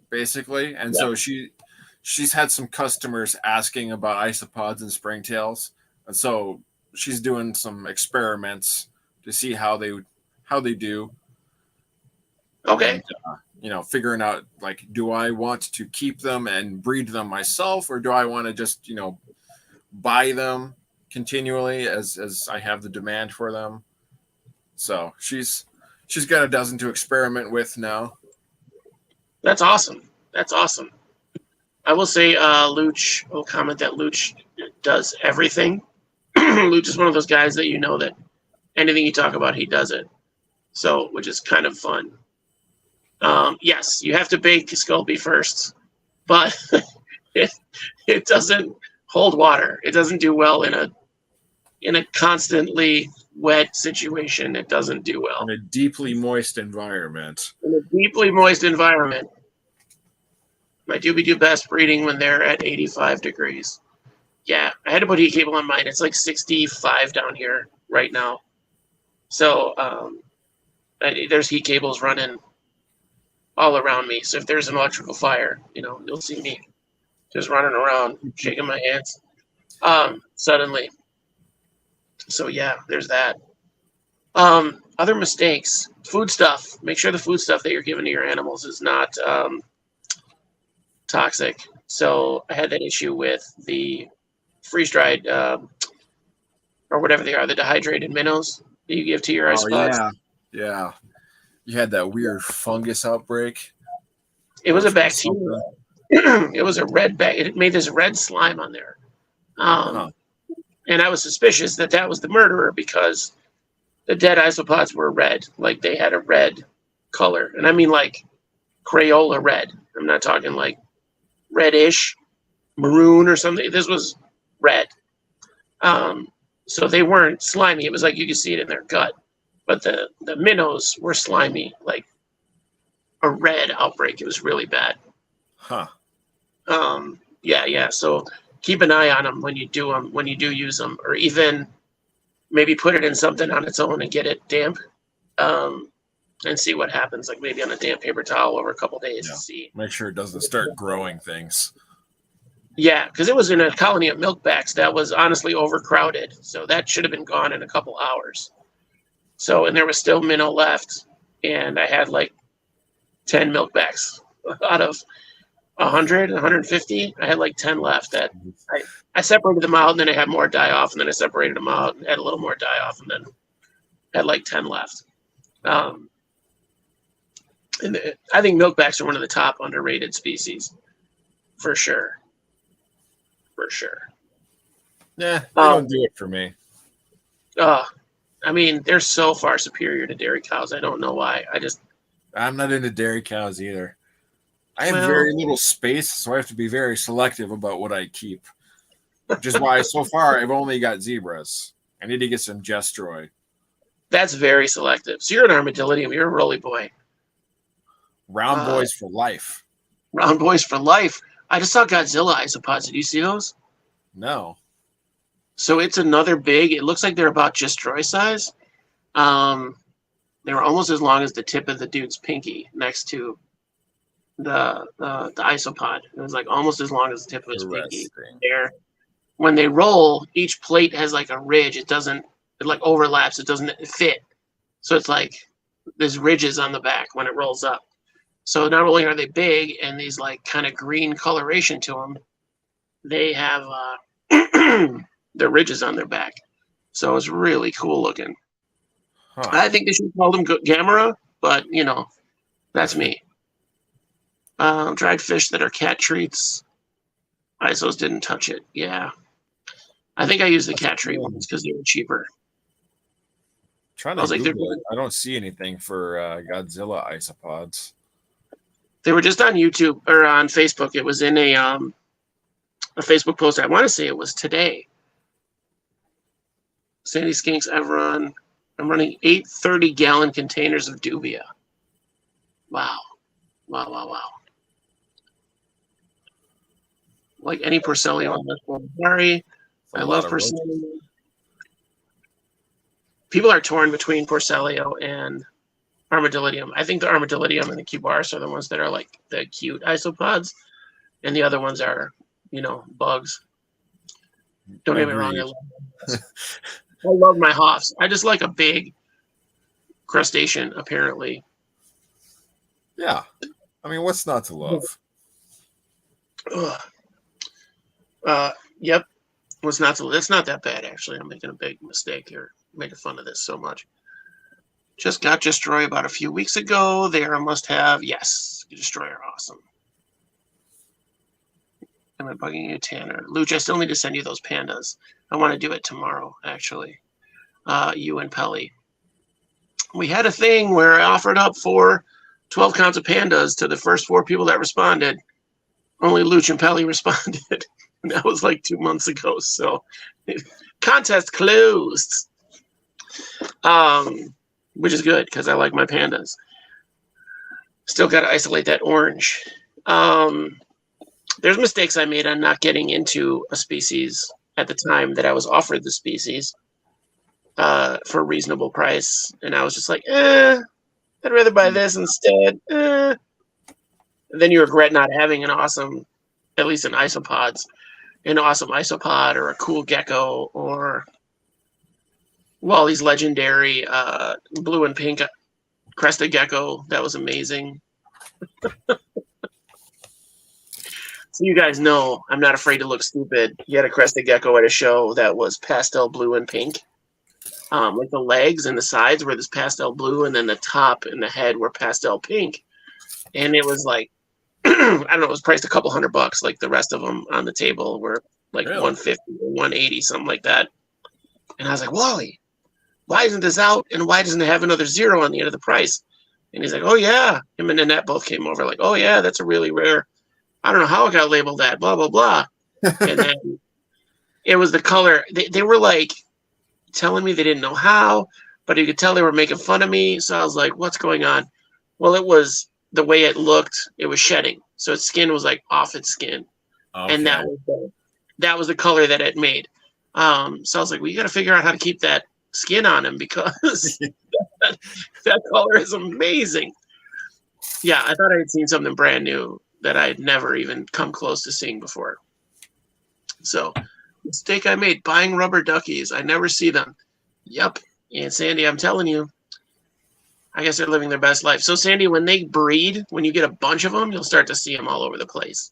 basically, and so she's had some customers asking about isopods and springtails, and so she's doing some experiments to see how they do. Okay. And, figuring out like, do I want to keep them and breed them myself, or do I want to just buy them continually as I have the demand for them? So she's got a dozen to experiment with now. That's awesome. I will say, Luch will comment that Luch does everything. Luch is one of those guys that that anything you talk about, he does it. So, which is kind of fun. Yes, you have to bake Sculpey first, but it doesn't hold water. It doesn't do well in a constantly wet situation. It doesn't do well. In a deeply moist environment. My doobie-doo best breeding when they're at 85 degrees. Yeah, I had to put heat cable on mine. It's like 65 down here right now. So there's heat cables running all around me. So if there's an electrical fire, you'll see me just running around, shaking my hands suddenly. So yeah, there's that. Other mistakes, food stuff. Make sure the food stuff that you're giving to your animals is not toxic. So I had that issue with the freeze-dried or whatever they are, the dehydrated minnows that you give to your isopods. Yeah. You had that weird fungus outbreak. It was a bacteria. It was a red it made this red slime on there. And I was suspicious that was the murderer because the dead isopods were red. Like they had a red color. And I mean like Crayola red. I'm not talking like reddish, maroon or something. This was red. So they weren't slimy. It was like you could see it in their gut. But the minnows were slimy, like a red outbreak. It was really bad. Huh. Yeah. So keep an eye on them when you do use them, or even maybe put it in something on its own and get it damp, and see what happens. Like maybe on a damp paper towel over a couple days to Yeah. see. Make sure it doesn't start growing things. Yeah, because it was in a colony of milkbacks that was honestly overcrowded, so that should have been gone in a couple hours. So, and there was still minnow left, and I had like 10 milkbacks out of 100, 150. I had like 10 left. That I separated them out, and then I had more die off, and then I separated them out and had a little more die off, and then had like 10 left. I think milkbacks are one of the top underrated species, for sure. For sure. Yeah, they don't do it for me. I mean, they're so far superior to dairy cows. I don't know why. I'm not into dairy cows either. I have very little space, so I have to be very selective about what I keep. Which is why so far I've only got zebras. I need to get some Gestroy. That's very selective. So you're an armadillium. You're a roly boy. Round boys for life. Round boys for life. I just saw Godzilla isopods. Did you see those? No. So it's another big. It looks like they're about Gestroy size. They were almost as long as the tip of the dude's pinky next to the isopod. It was like almost as long as the tip of his pinky. When they roll, each plate has like a ridge. It like overlaps. It doesn't fit. So it's like there's ridges on the back when it rolls up. So not only are they big and these like kind of green coloration to them, they have the ridges on their back. So it's really cool looking. Huh. I think they should call them Gamera, but that's me. Dried fish that are cat treats. Isos didn't touch it. Yeah. I think I used the cat treat ones because they were cheaper. I don't see anything for Godzilla isopods. They were just on YouTube or on Facebook. It was in a Facebook post. I want to say it was today. Sandy Skinks, I'm running 8 30-gallon containers of dubia. Wow. Like any Porcelio on this one. Sorry. I love Porcelio. People are torn between Porcelio and Armadillidium. I think the Armadillidium and the Cubaris are the ones that are like the cute isopods, and the other ones are, bugs. Don't get me wrong. I love my Hoffs. I just like a big crustacean, apparently. Yeah. I mean, what's not to love? Yep. What's not to? It's not that bad, actually. I'm making a big mistake here, making fun of this so much. Just got Gestroy about a few weeks ago. They are a must-have. Yes, Gestroy are awesome. Am I bugging you, Tanner? Luch, I still need to send you those pandas. I want to do it tomorrow, actually. You and Pelly. We had a thing where I offered up 12 counts of pandas to the first 4 people that responded. Only Luch and Pelly responded. And that was like 2 months ago. So contest closed. Which is good because I like my pandas. Still got to isolate that orange. There's mistakes I made on not getting into a species at the time that I was offered the species for a reasonable price. And I was just like, I'd rather buy this instead. And then you regret not having an awesome, at least an awesome isopod or a cool gecko or Wally's legendary blue and pink crested gecko. That was amazing. So you guys know I'm not afraid to look stupid. You had a crested gecko at a show that was pastel blue and pink. Like the legs and the sides were this pastel blue, and then the top and the head were pastel pink. And it was like, I don't know, it was priced a couple $100. Like the rest of them on the table were like really? 150 or 180, something like that. And I was like, Wally, why isn't this out? And why doesn't it have another 0 on the end of the price? And he's like, oh, yeah. Him and Annette both came over like, oh, yeah, that's a really rare. I don't know how it got labeled that, blah, blah, blah. And then it was the color. They were like telling me they didn't know how, but you could tell they were making fun of me. So I was like, what's going on? Well, it was the way it looked. It was shedding. So its skin was like off its skin. and Okay. that was the color that it made. So I was like, we got to figure out how to keep that skin on him because that color is amazing. Yeah, I thought I had seen something brand new that I had never even come close to seeing before. So, mistake I made buying rubber duckies. I never see them. Yep. And Sandy, I'm telling you, I guess they're living their best life. So, Sandy, when they breed, when you get a bunch of them, you'll start to see them all over the place.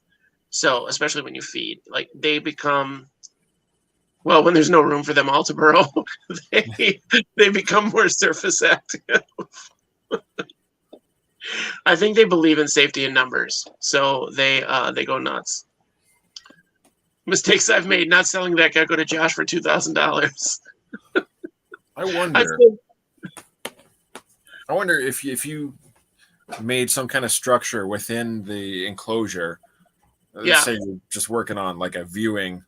So, especially when you feed, like they become, well, when there's no room for them all to burrow, they become more surface active. I think they believe in safety in numbers, so they go nuts. Mistakes I've made not selling that gecko to Josh for $2,000. I wonder. I wonder if you made some kind of structure within the enclosure. Let's say you're just working on like a viewing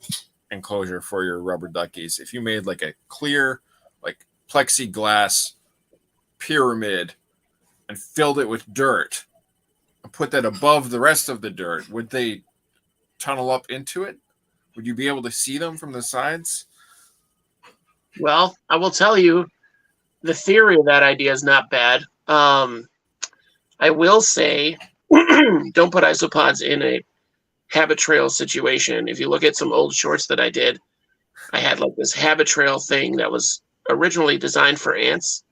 enclosure for your rubber duckies. If you made like a clear, like plexiglass pyramid and filled it with dirt and put that above the rest of the dirt, would they tunnel up into it? Would you be able to see them from the sides? Well, I will tell you, the theory of that idea is not bad. I will say, don't put isopods in a habit trail situation. If you look at some old shorts that I did, I had like this habit trail thing that was originally designed for ants.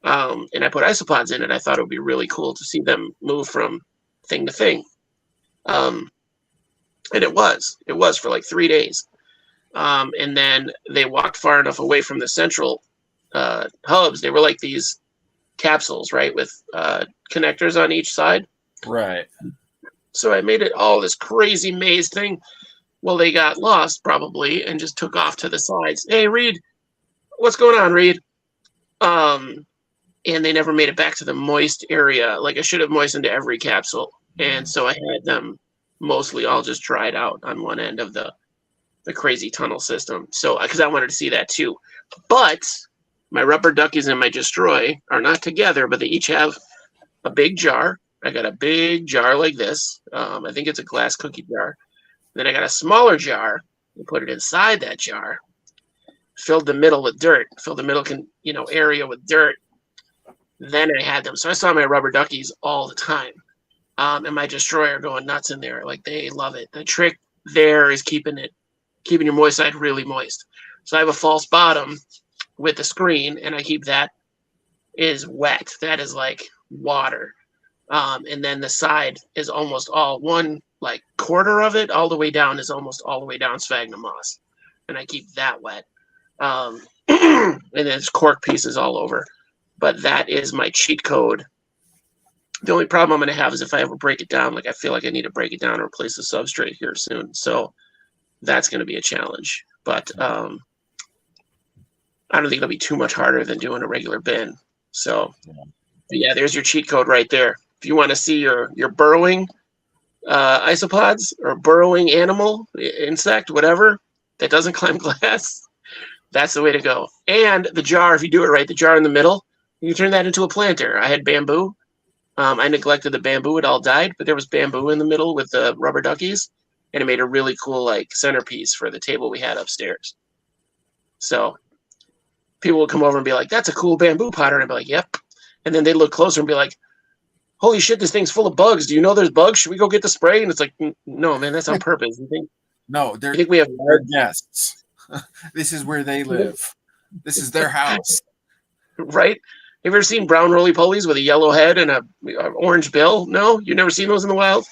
And I put isopods in it. I thought it would be really cool to see them move from thing to thing. And it was for like 3 days. And then they walked far enough away from the central hubs. They were like these capsules, right? With connectors on each side. Right. So I made it all this crazy maze thing. Well, they got lost probably and just took off to the sides. Hey, Reed, what's going on, Reed? And they never made it back to the moist area. Like I should have moistened every capsule. And so I had them mostly all just dried out on one end of the crazy tunnel system. So, because I wanted to see that too. But my rubber duckies and my destroy are not together, but they each have a big jar. I got a big jar like this. I think it's a glass cookie jar. Then I got a smaller jar and put it inside that jar. Filled the middle with dirt. Filled the middle area with dirt. Then I had them. So I saw my rubber duckies all the time. And my destroyer going nuts in there. Like they love it. The trick there is keeping your moist side really moist. So I have a false bottom with the screen, and I keep that is wet. That is like water. And then the side is almost all one like quarter of it all the way down is almost all the way down sphagnum moss. And I keep that wet. And then it's cork pieces all over. But that is my cheat code. The only problem I'm going to have is if I ever break it down, like I feel like I need to break it down and replace the substrate here soon. So that's going to be a challenge. But I don't think it'll be too much harder than doing a regular bin. So yeah, there's your cheat code right there. If you want to see your burrowing isopods or burrowing animal, insect, whatever, that doesn't climb glass, that's the way to go. And the jar, if you do it right, the jar in the middle, you can turn that into a planter. I had bamboo. I neglected the bamboo. It all died, but there was bamboo in the middle with the rubber duckies, and it made a really cool like centerpiece for the table we had upstairs. So people would come over and be like, that's a cool bamboo potter. And I'd be like, yep. And then they'd look closer and be like, holy shit, this thing's full of bugs. Do you know there's bugs? Should we go get the spray? And it's like, no, man, that's on purpose. No, you think we have they're guests. This is where they live. This is their house. Right? Have you ever seen brown roly-polies with a yellow head and a orange bill? No? You've never seen those in the wild?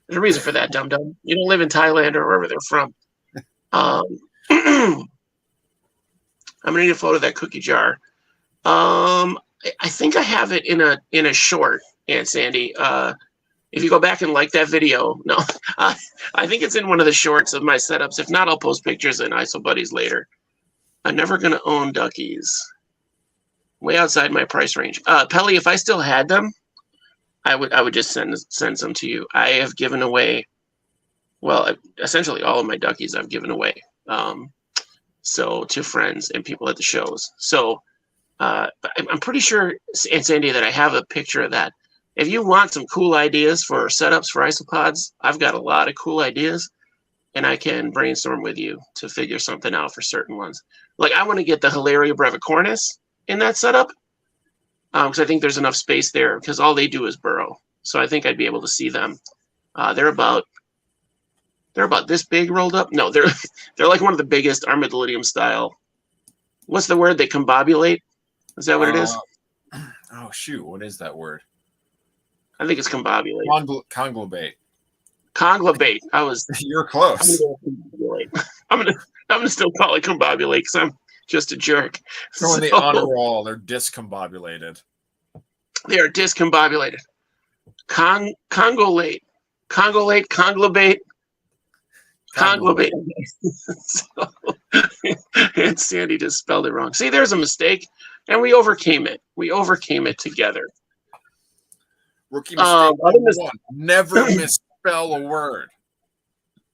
There's a reason for that, dum-dum. You don't live in Thailand or wherever they're from. I'm going to need a photo of that cookie jar. I think I have it in a short, Aunt Sandy. If you go back and like that video, no, I think it's in one of the shorts of my setups. If not, I'll post pictures in IsoBuddies later. I'm never going to own duckies. Way outside my price range. Pelly, if I still had them, I would just send some to you. I have given away, well, essentially all of my duckies I've given away. So to friends and people at the shows. So I'm pretty sure, Aunt Sandy, that I have a picture of that. If you want some cool ideas for setups for isopods, I've got a lot of cool ideas. and I can brainstorm with you to figure something out for certain ones. Like I want to get the Hilaria brevicornis in that setup because I think there's enough space there because all they do is burrow. So I think I'd be able to see them. They're about this big rolled up. No, they're like one of the biggest armadillium style. What's the word? They combobulate. Is that what it is? Oh shoot! What is that word? I think it's combobulate. Conglobate. Conglobate. You're close. I'm gonna still call it combobulate because I'm just a jerk. So in the honor roll, they're discombobulated. They are discombobulated. Congolate. Conglobate. So, and Sandy just spelled it wrong. See, there's a mistake, and we overcame it. We overcame it together. Rookie mistake number one. Never misspell a word.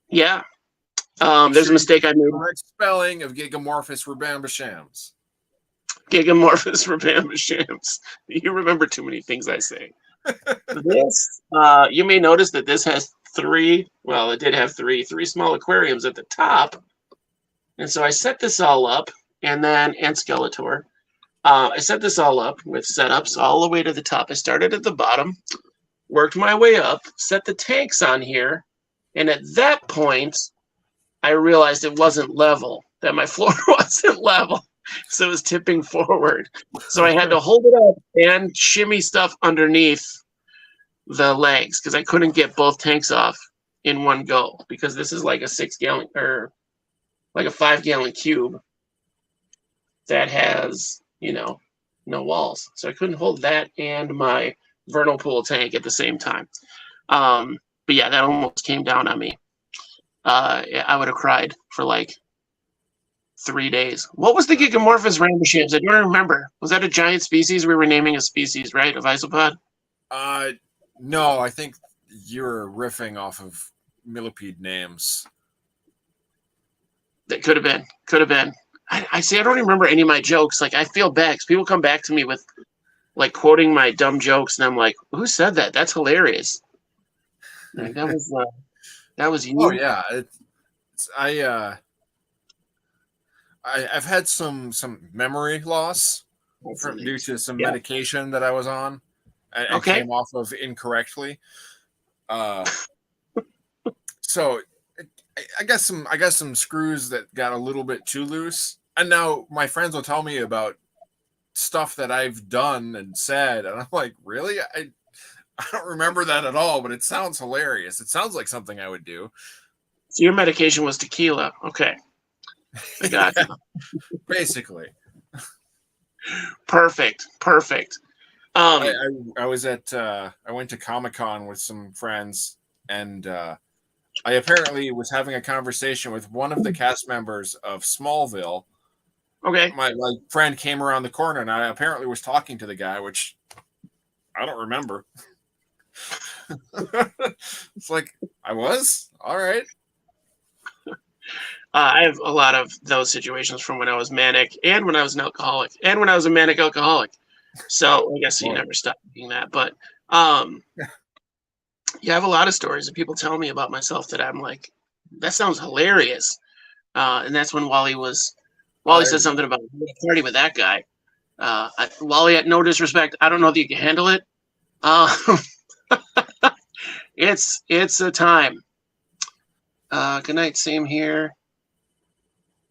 Yeah. There's a mistake I made. Correct spelling of Gigamorphus rubambashams. Gigamorphus rubambashams. You remember too many things I say. This, you may notice that this has it did have three small aquariums at the top. And so I set this all up, and Skeletor. I set this all up with setups all the way to the top. I started at the bottom, worked my way up, set the tanks on here, and at that point, I realized it wasn't level, that my floor wasn't level. So it was tipping forward. So I had to hold it up and shimmy stuff underneath the legs because I couldn't get both tanks off in one go because this is like a 6-gallon or like a 5-gallon cube that has, no walls. So I couldn't hold that and my vernal pool tank at the same time. But yeah, that almost came down on me. I would have cried for like 3 days. What was the Gigamorphus rambashams? I don't remember. Was that a giant species? We were naming a species, right, of isopod? No, I think you're riffing off of millipede names. That could have been. I see. I don't remember any of my jokes. Like I feel bad because people come back to me with like quoting my dumb jokes, and I'm like, "Who said that? That's hilarious." Like, that was you. Oh yeah, I've had some memory loss due to some medication that I was on. I came off of incorrectly. So I got some screws that got a little bit too loose, and now my friends will tell me about stuff that I've done and said, and I'm like, really? I don't remember that at all, but it sounds hilarious. It sounds like something I would do. So your medication was tequila. Okay. I got you. Basically. Perfect. I was at I went to Comic-Con with some friends, and I apparently was having a conversation with one of the cast members of Smallville. Okay. My friend came around the corner, and I apparently was talking to the guy, which I don't remember. It's like, I was? All right. I have a lot of those situations from when I was manic and when I was an alcoholic and when I was a manic alcoholic. So I guess you never stopped being that. But yeah, I have a lot of stories that people tell me about myself that I'm like, that sounds hilarious. And that's when Wally said something about a party with that guy. Wally, no disrespect, I don't know that you can handle it. It's a time. Good night, same here.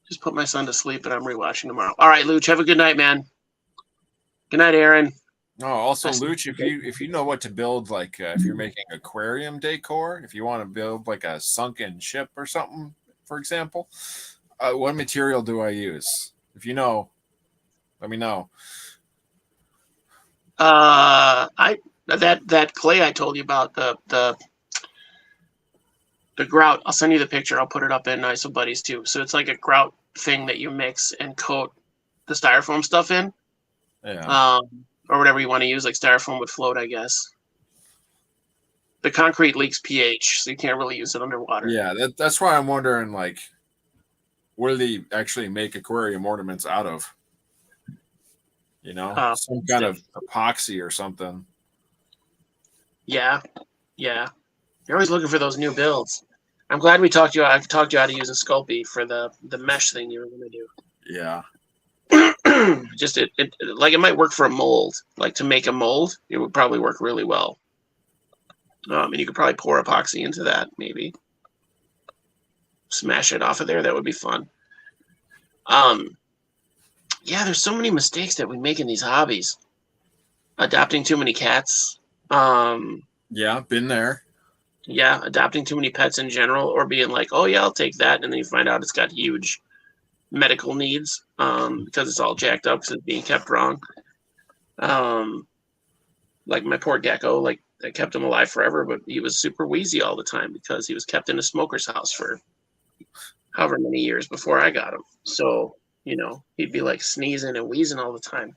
Just put my son to sleep, and I'm rewatching tomorrow. All right, Luch, have a good night, man. Good night, Aaron. Oh, also, Luch, if you know what to build, like if you're making aquarium decor, if you want to build like a sunken ship or something, for example, what material do I use? If you know, let me know. That clay I told you about, the grout. I'll send you the picture. I'll put it up in ISO Buddies too. So it's like a grout thing that you mix and coat the styrofoam stuff in. Yeah. Or whatever you want to use, like styrofoam would float, I guess. The concrete leaks pH, so you can't really use it underwater. Yeah, that's why I'm wondering, like, what do they actually make aquarium ornaments out of? You know, some kind of epoxy or something. Yeah. You're always looking for those new builds. I'm glad we talked you. I've talked you how to use a Sculpey for the mesh thing you were going to do. Yeah. Just it like it might work for a mold. Like to make a mold, it would probably work really well. And you could probably pour epoxy into that, maybe. Smash it off of there. That would be fun. Yeah, there's so many mistakes that we make in these hobbies. Adopting too many cats. Yeah, been there. Yeah, adopting too many pets in general, or being like, oh yeah, I'll take that, and then you find out it's got huge medical needs because it's all jacked up because it's being kept wrong. Like my poor gecko, like I kept him alive forever, but he was super wheezy all the time because he was kept in a smoker's house for however many years before I got him. So, you know, he'd be like sneezing and wheezing all the time.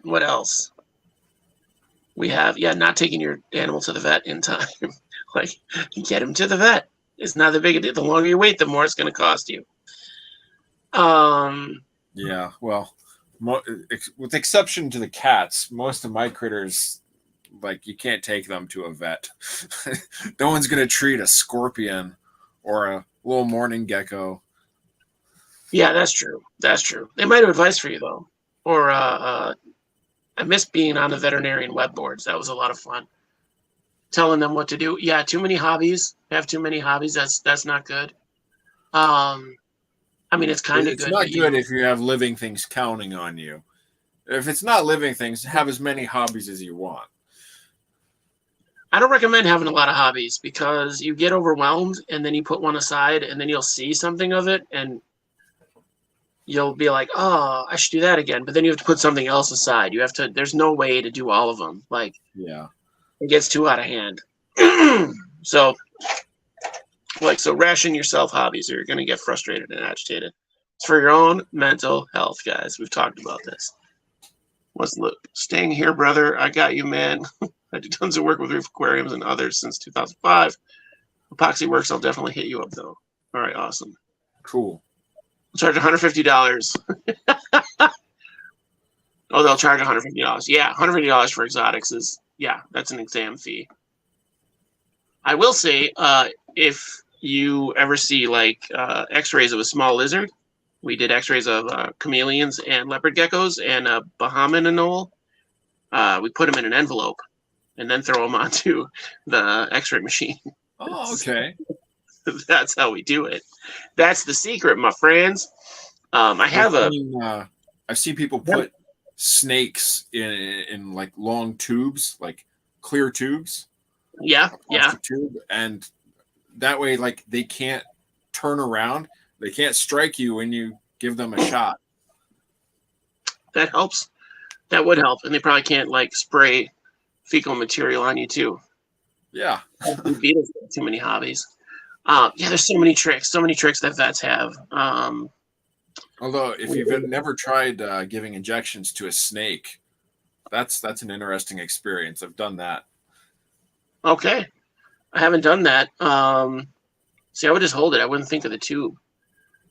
What else? We have, not taking your animal to the vet in time. Like, get him to the vet. It's not that big a deal. The longer you wait, the more it's going to cost you. Yeah, well, with exception to the cats, most of my critters, like, you can't take them to a vet. No one's going to treat a scorpion or a little morning gecko. Yeah, that's true. That's true. They might have advice for you, though. Or I miss being on the veterinarian web boards. That was a lot of fun. Telling them what to do. Yeah, too many hobbies. Have too many hobbies. That's not good. I mean, it's kind of good. It's not good if you have living things counting on you. If it's not living things, have as many hobbies as you want. I don't recommend having a lot of hobbies because you get overwhelmed and then you put one aside and then you'll see something of it and you'll be like, oh, I should do that again. But then you have to put something else aside. You have to, there's no way to do all of them. Like, yeah, it gets too out of hand. So ration yourself hobbies or you're going to get frustrated and agitated. It's for your own mental health, guys. We've talked about this. Staying here, brother. I got you, man. I do tons of work with reef aquariums and others since 2005. Epoxy works. I'll definitely hit you up, though. All right, awesome. Cool. I'll charge $150. Oh, they'll charge $150. Yeah, $150 for exotics is, that's an exam fee. I will say, if you ever see like x-rays of a small lizard, we did x-rays of chameleons and leopard geckos and a Bahamian anole. We put them in an envelope and then throw them onto the x-ray machine. Oh, okay. That's how we do it. That's the secret, my friends. I've seen people put snakes in like long tubes, like clear tubes. Yeah. Tube, and that way, like, they can't turn around. They can't strike you when you give them a shot. That helps. That would help. And they probably can't, like, spray fecal material on you, too. Yeah. Beetles have too many hobbies. There's so many tricks that vets have. Although, if you've never tried giving injections to a snake, that's an interesting experience. I've done that. Okay. I haven't done that. See, I would just hold it. I wouldn't think of the tube.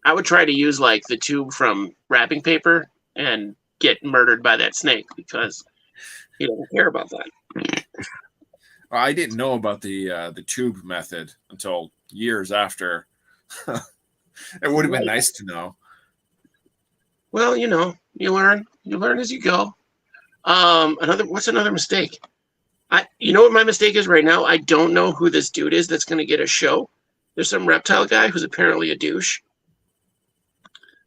I would try to use like the tube from wrapping paper and get murdered by that snake because he doesn't care about that. I didn't know about the tube method until years after. It would have been nice to know. Well, you learn as you go. What's another mistake? You know what my mistake is right now? I don't know who this dude is that's going to get a show. There's some reptile guy who's apparently a douche.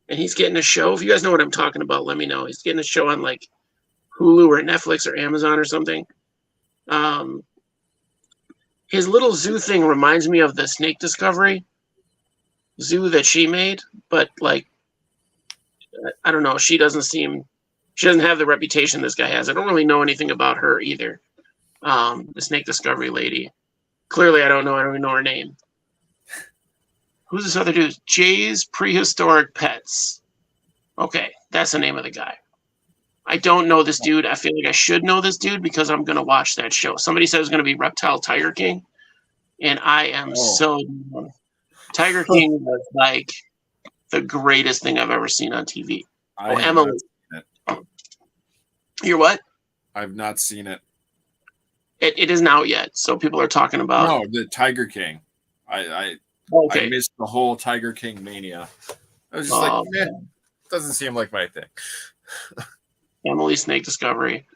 And he's getting a show. If you guys know what I'm talking about, let me know. He's getting a show on like Hulu or Netflix or Amazon or something. His little zoo thing reminds me of the Snake Discovery zoo that she made. But like, I don't know. She doesn't have the reputation this guy has. I don't really know anything about her either. The Snake Discovery lady. Clearly, I don't even know her name. Who's this other dude? Jay's Prehistoric Pets. Okay, that's the name of the guy. I don't know this dude. I feel like I should know this dude because I'm going to watch that show. Somebody said it was going to be Reptile Tiger King, and I am so... Tiger King was like the greatest thing I've ever seen on TV. Emily. You're what? I've not seen it. It isn't out yet, so people are talking about. No, the Tiger King. I Okay. missed the whole Tiger King mania. I was just like, doesn't seem like my thing. Emily Snake Discovery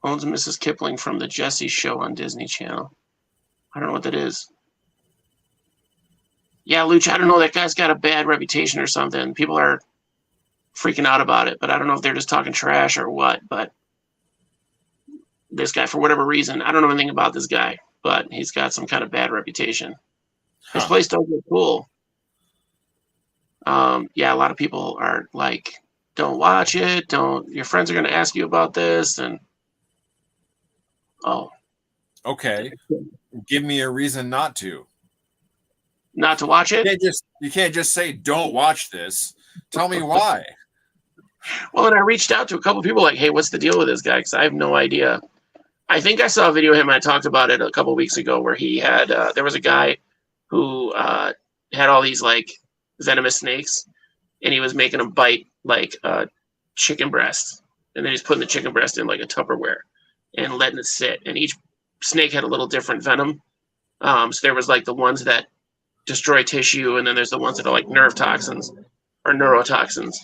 owns Mrs. Kipling from the Jessie Show on Disney Channel. I don't know what that is. Yeah, Luch, I don't know. That guy's got a bad reputation or something. People are freaking out about it, but I don't know if they're just talking trash or what. But this guy, for whatever reason, I don't know anything about this guy, but he's got some kind of bad reputation. His place does look cool. Yeah, a lot of people are like, don't watch it. Don't. Your friends are going to ask you about this. And okay, give me a reason not to. Not to watch it? You can't just say, don't watch this. Tell me why. Well, and I reached out to a couple of people like, hey, what's the deal with this guy? Because I have no idea. I think I saw a video of him. I talked about it a couple of weeks ago where he had, there was a guy who had all these like venomous snakes, and he was making them bite like chicken breast. And then he's putting the chicken breast in like a Tupperware and letting it sit. And each snake had a little different venom. So there was like the ones that destroy tissue, and then there's the ones that are like nerve toxins or neurotoxins.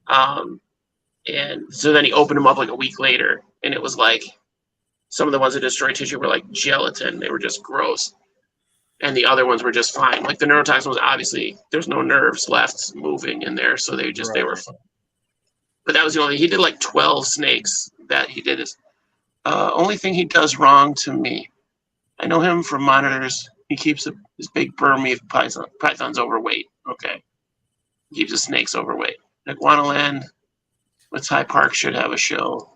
And so then he opened them up like a week later, and it was like some of the ones that destroy tissue were like gelatin. They were just gross. And the other ones were just fine. Like the neurotoxin was obviously, there's no nerves left moving in there, so they were fine. But that was the only, he did like 12 snakes that he did. His only thing he does wrong to me, I know him from monitors. He keeps his big Burmese pythons overweight. Okay. He keeps his snakes overweight. Iguanaland with High Park should have a show.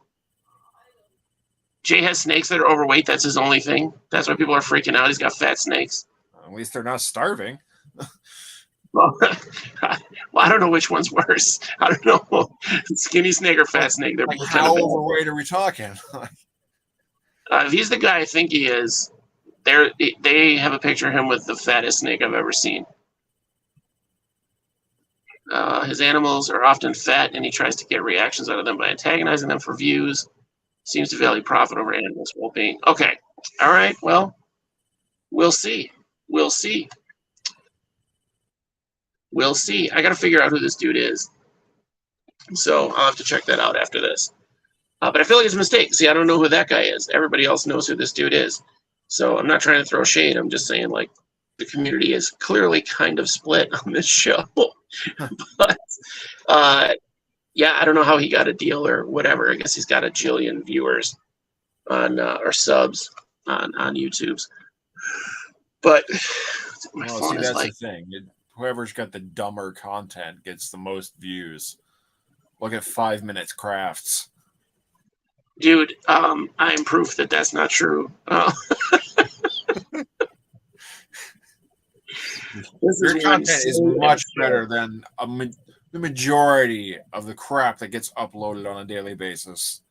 Jay has snakes that are overweight. That's his only thing. That's why people are freaking out. He's got fat snakes. At least they're not starving. Well, I don't know which one's worse. I don't know. Skinny snake or fat snake. They're like kind how of overweight are we talking? if he's the guy I think he is, they have a picture of him with the fattest snake I've ever seen. His animals are often fat, and he tries to get reactions out of them by antagonizing them for views. Seems to value profit over animals' well-being. Okay. All right. Well, we'll see. We'll see. We'll see. I got to figure out who this dude is. So I'll have to check that out after this. But I feel like it's a mistake. See, I don't know who that guy is. Everybody else knows who this dude is. So I'm not trying to throw shade. I'm just saying, like, the community is clearly kind of split on this show. But yeah, I don't know how he got a deal or whatever. I guess he's got a jillion viewers on or subs on YouTube's. But my phone is that's like, the thing. Whoever's got the dumber content gets the most views. Look at 5 Minutes Crafts. dude, I'm proof that that's not true. Your content is much better than the majority of the crap that gets uploaded on a daily basis.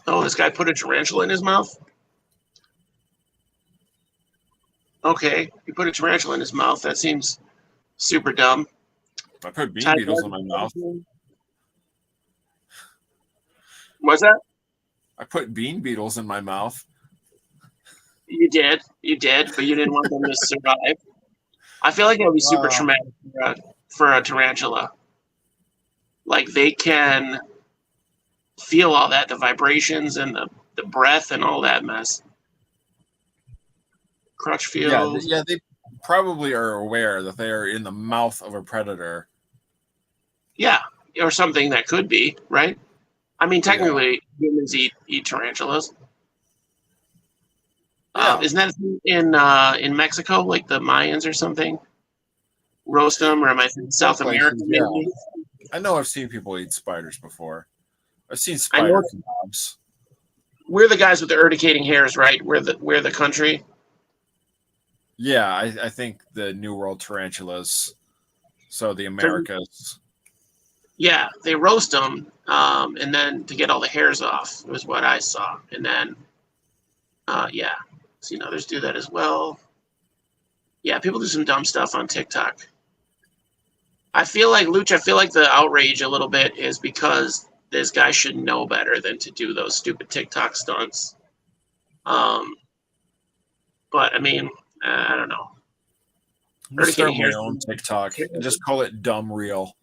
Oh, this guy put a tarantula in his mouth? Okay, he put a tarantula in his mouth. That seems super dumb. I put bean beetles in my mouth. What's that? I put bean beetles in my mouth. You did, but you didn't want them to survive. I feel like that would be super traumatic for a tarantula. Like, they can feel all that, the vibrations and the breath and all that mess. Crutchfield. Yeah, they probably are aware that they are in the mouth of a predator. Yeah, or something that could be, right? I mean, technically, humans eat tarantulas. Yeah. Isn't that in Mexico, like the Mayans or something? Roast them, or am I thinking South America? Yeah. I know I've seen people eat spiders before. I've seen spider kebabs. We're the guys with the urticating hairs, right? We're the country. Yeah, I think the New World tarantulas. So the Americas. Yeah, they roast them, and then to get all the hairs off was what I saw. And then, yeah, seen others do that as well. Yeah, people do some dumb stuff on TikTok. I feel like the outrage a little bit is because this guy should know better than to do those stupid TikTok stunts. But I mean, I don't know. I'm gonna start my own TikTok and just call it Dumb Reel.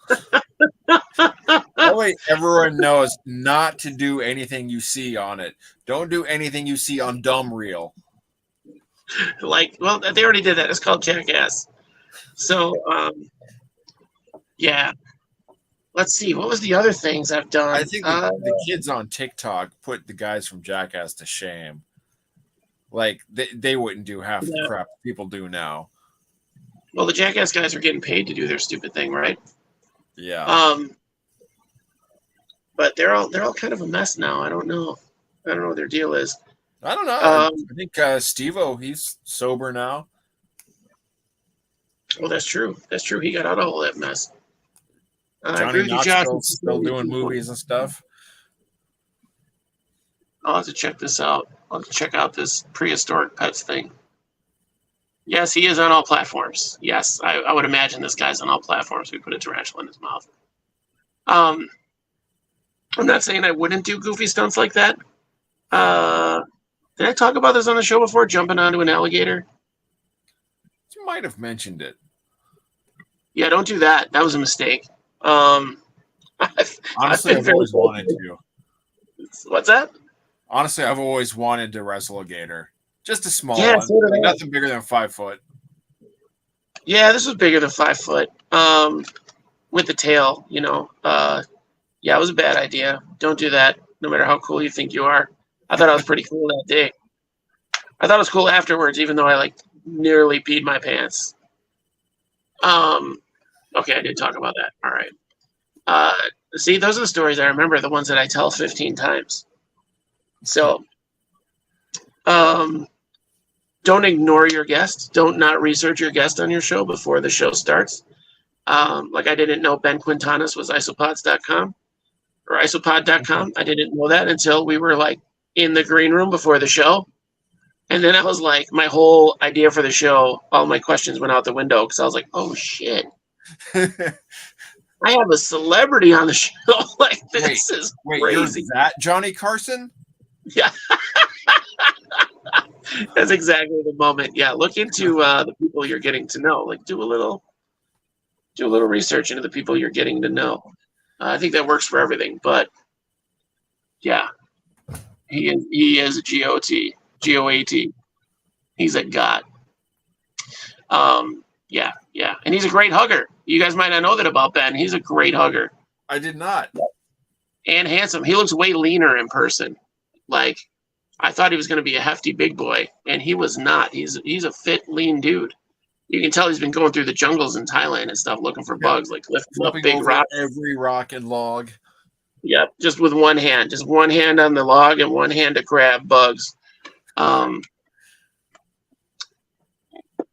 That way everyone knows not to do anything you see on it. Don't do anything you see on Dumb Reel. Well, they already did that. It's called Jackass. So, yeah. Let's see. What was the other things I've done? I think the kids on TikTok put the guys from Jackass to shame. Like, they wouldn't do half the crap people do now. Well, the Jackass guys are getting paid to do their stupid thing, right? Yeah. But they're all kind of a mess now. I don't know what their deal is. I don't know. I think Steve-O, he's sober now. Well, that's true. That's true. He got out of all that mess. Johnny Knoxville's still doing movies and stuff. I'll have to check this out. I'll have to check out this prehistoric pets thing. Yes, he is on all platforms. Yes, I would imagine this guy's on all platforms. We put a tarantula in his mouth. I'm not saying I wouldn't do goofy stunts like that. Did I talk about this on the show before? Jumping onto an alligator? You might have mentioned it. Yeah, don't do that. That was a mistake. Honestly, I've always wanted to. What's that? Honestly, I've always wanted to wrestle a gator. Just a small one. Like nothing bigger than 5 foot. Yeah, this was bigger than 5 foot. With the tail, yeah, it was a bad idea. Don't do that, no matter how cool you think you are. I thought I was pretty cool that day. I thought it was cool afterwards, even though I nearly peed my pants. Okay, I did talk about that. All right. See, those are the stories I remember, the ones that I tell 15 times. So, don't ignore your guest. Don't not research your guest on your show before the show starts. Like I didn't know Ben Quintanas was isopods.com or isopod.com. I didn't know that until we were in the green room before the show. And then I was like, my whole idea for the show, all my questions went out the window because I was like, oh shit. I have a celebrity on the show. This is crazy. You're that Johnny Carson? Yeah. That's exactly the moment. Yeah, look into the people you're getting to know. Do a little research into the people you're getting to know. I think that works for everything. But yeah, he is a GOAT. He's a god. Yeah, and he's a great hugger. You guys might not know that about Ben. He's a great hugger. I did not. And handsome. He looks way leaner in person. I thought he was going to be a hefty big boy, and he was not. He's a fit, lean dude. You can tell he's been going through the jungles in Thailand and stuff, looking for bugs, lifting up big rocks. Every rock and log. Yep, just with one hand. Just one hand on the log and one hand to grab bugs.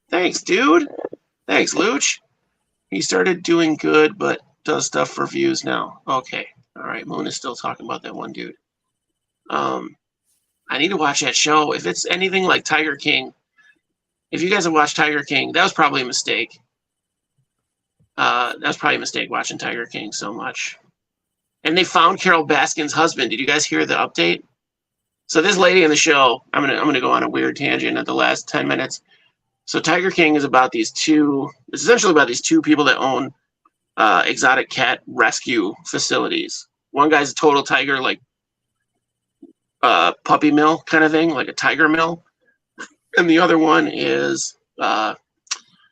Thanks, dude. Thanks, Luch. He started doing good, but does stuff for views now. Okay. All right. Moon is still talking about that one dude. I need to watch that show. If it's anything like Tiger King, if you guys have watched Tiger King, that was probably a mistake. That was probably a mistake watching Tiger King so much. And they found Carol Baskin's husband. Did you guys hear the update? So this lady in the show, I'm gonna go on a weird tangent at the last 10 minutes. So Tiger King is about it's essentially about these two people that own exotic cat rescue facilities. One guy's a total tiger, puppy mill kind of thing, like a tiger mill. And the other one is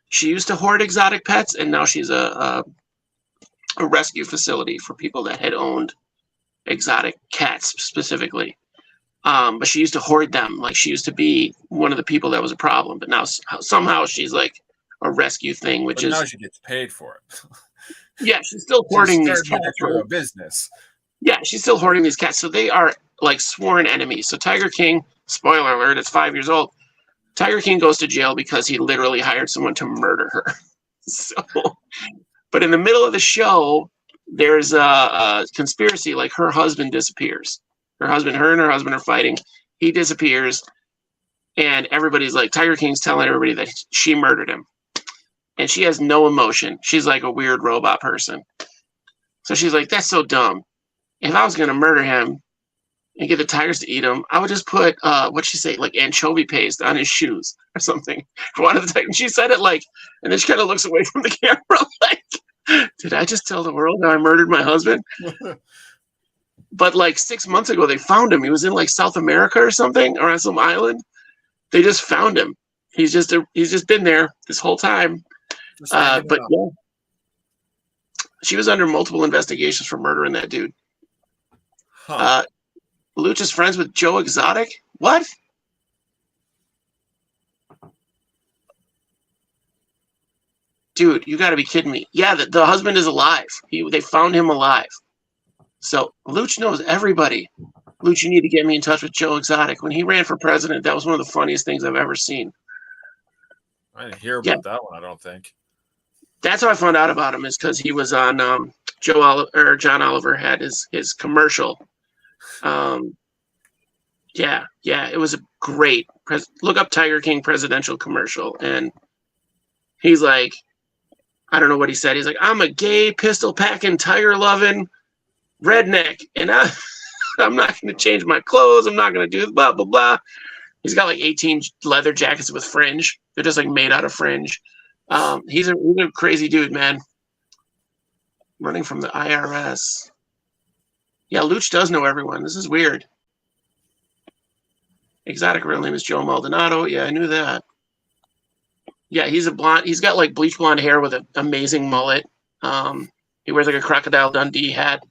she used to hoard exotic pets, and now she's a rescue facility for people that had owned exotic cats specifically. But she used to hoard them. She used to be one of the people that was a problem. But now somehow she's a rescue thing, but now she gets paid for it. Yeah, she's still hoarding these cats for a business. Yeah, she's still hoarding these cats. So they are sworn enemies. So Tiger King, spoiler alert, it's 5 years old. Tiger King goes to jail because he literally hired someone to murder her. But in the middle of the show, there's a conspiracy. Her husband disappears. Her and her husband are fighting. He disappears. And everybody's Tiger King's telling everybody that she murdered him. And she has no emotion. She's like a weird robot person. So she's like, that's so dumb. If I was going to murder him, and get the tigers to eat him, I would just put what'd she say, like anchovy paste on his shoes or something for one of the tigers. She said it like, and then she kind of looks away from the camera like, did I just tell the world how I murdered my husband? But like 6 months ago, they found him. He was in like South America or something, or on some island. They just found him. He's just been there this whole time. But yeah, she was under multiple investigations for murdering that dude. Huh. Luch is friends with Joe Exotic. What? Dude, you got to be kidding me. Yeah, the husband is alive. They found him alive. So Luch knows everybody. Luch, you need to get me in touch with Joe Exotic. When he ran for president, that was one of the funniest things I've ever seen. I didn't hear about that one, I don't think. That's how I found out about him, is because he was on John Oliver had his commercial. Yeah, it was a great look up Tiger King presidential commercial, and he's like, I don't know what he said. He's like, I'm a gay pistol packing, tiger loving redneck, and I'm not going to change my clothes. I'm not going to do blah blah blah. He's got like 18 leather jackets with fringe. They're just like made out of fringe. He's a crazy dude, man. Running from the IRS. Yeah, Luch does know everyone. This is weird. Exotic real name is Joe Maldonado. Yeah, I knew that. Yeah, he's a blonde. He's got like bleach blonde hair with an amazing mullet. He wears like a Crocodile Dundee hat.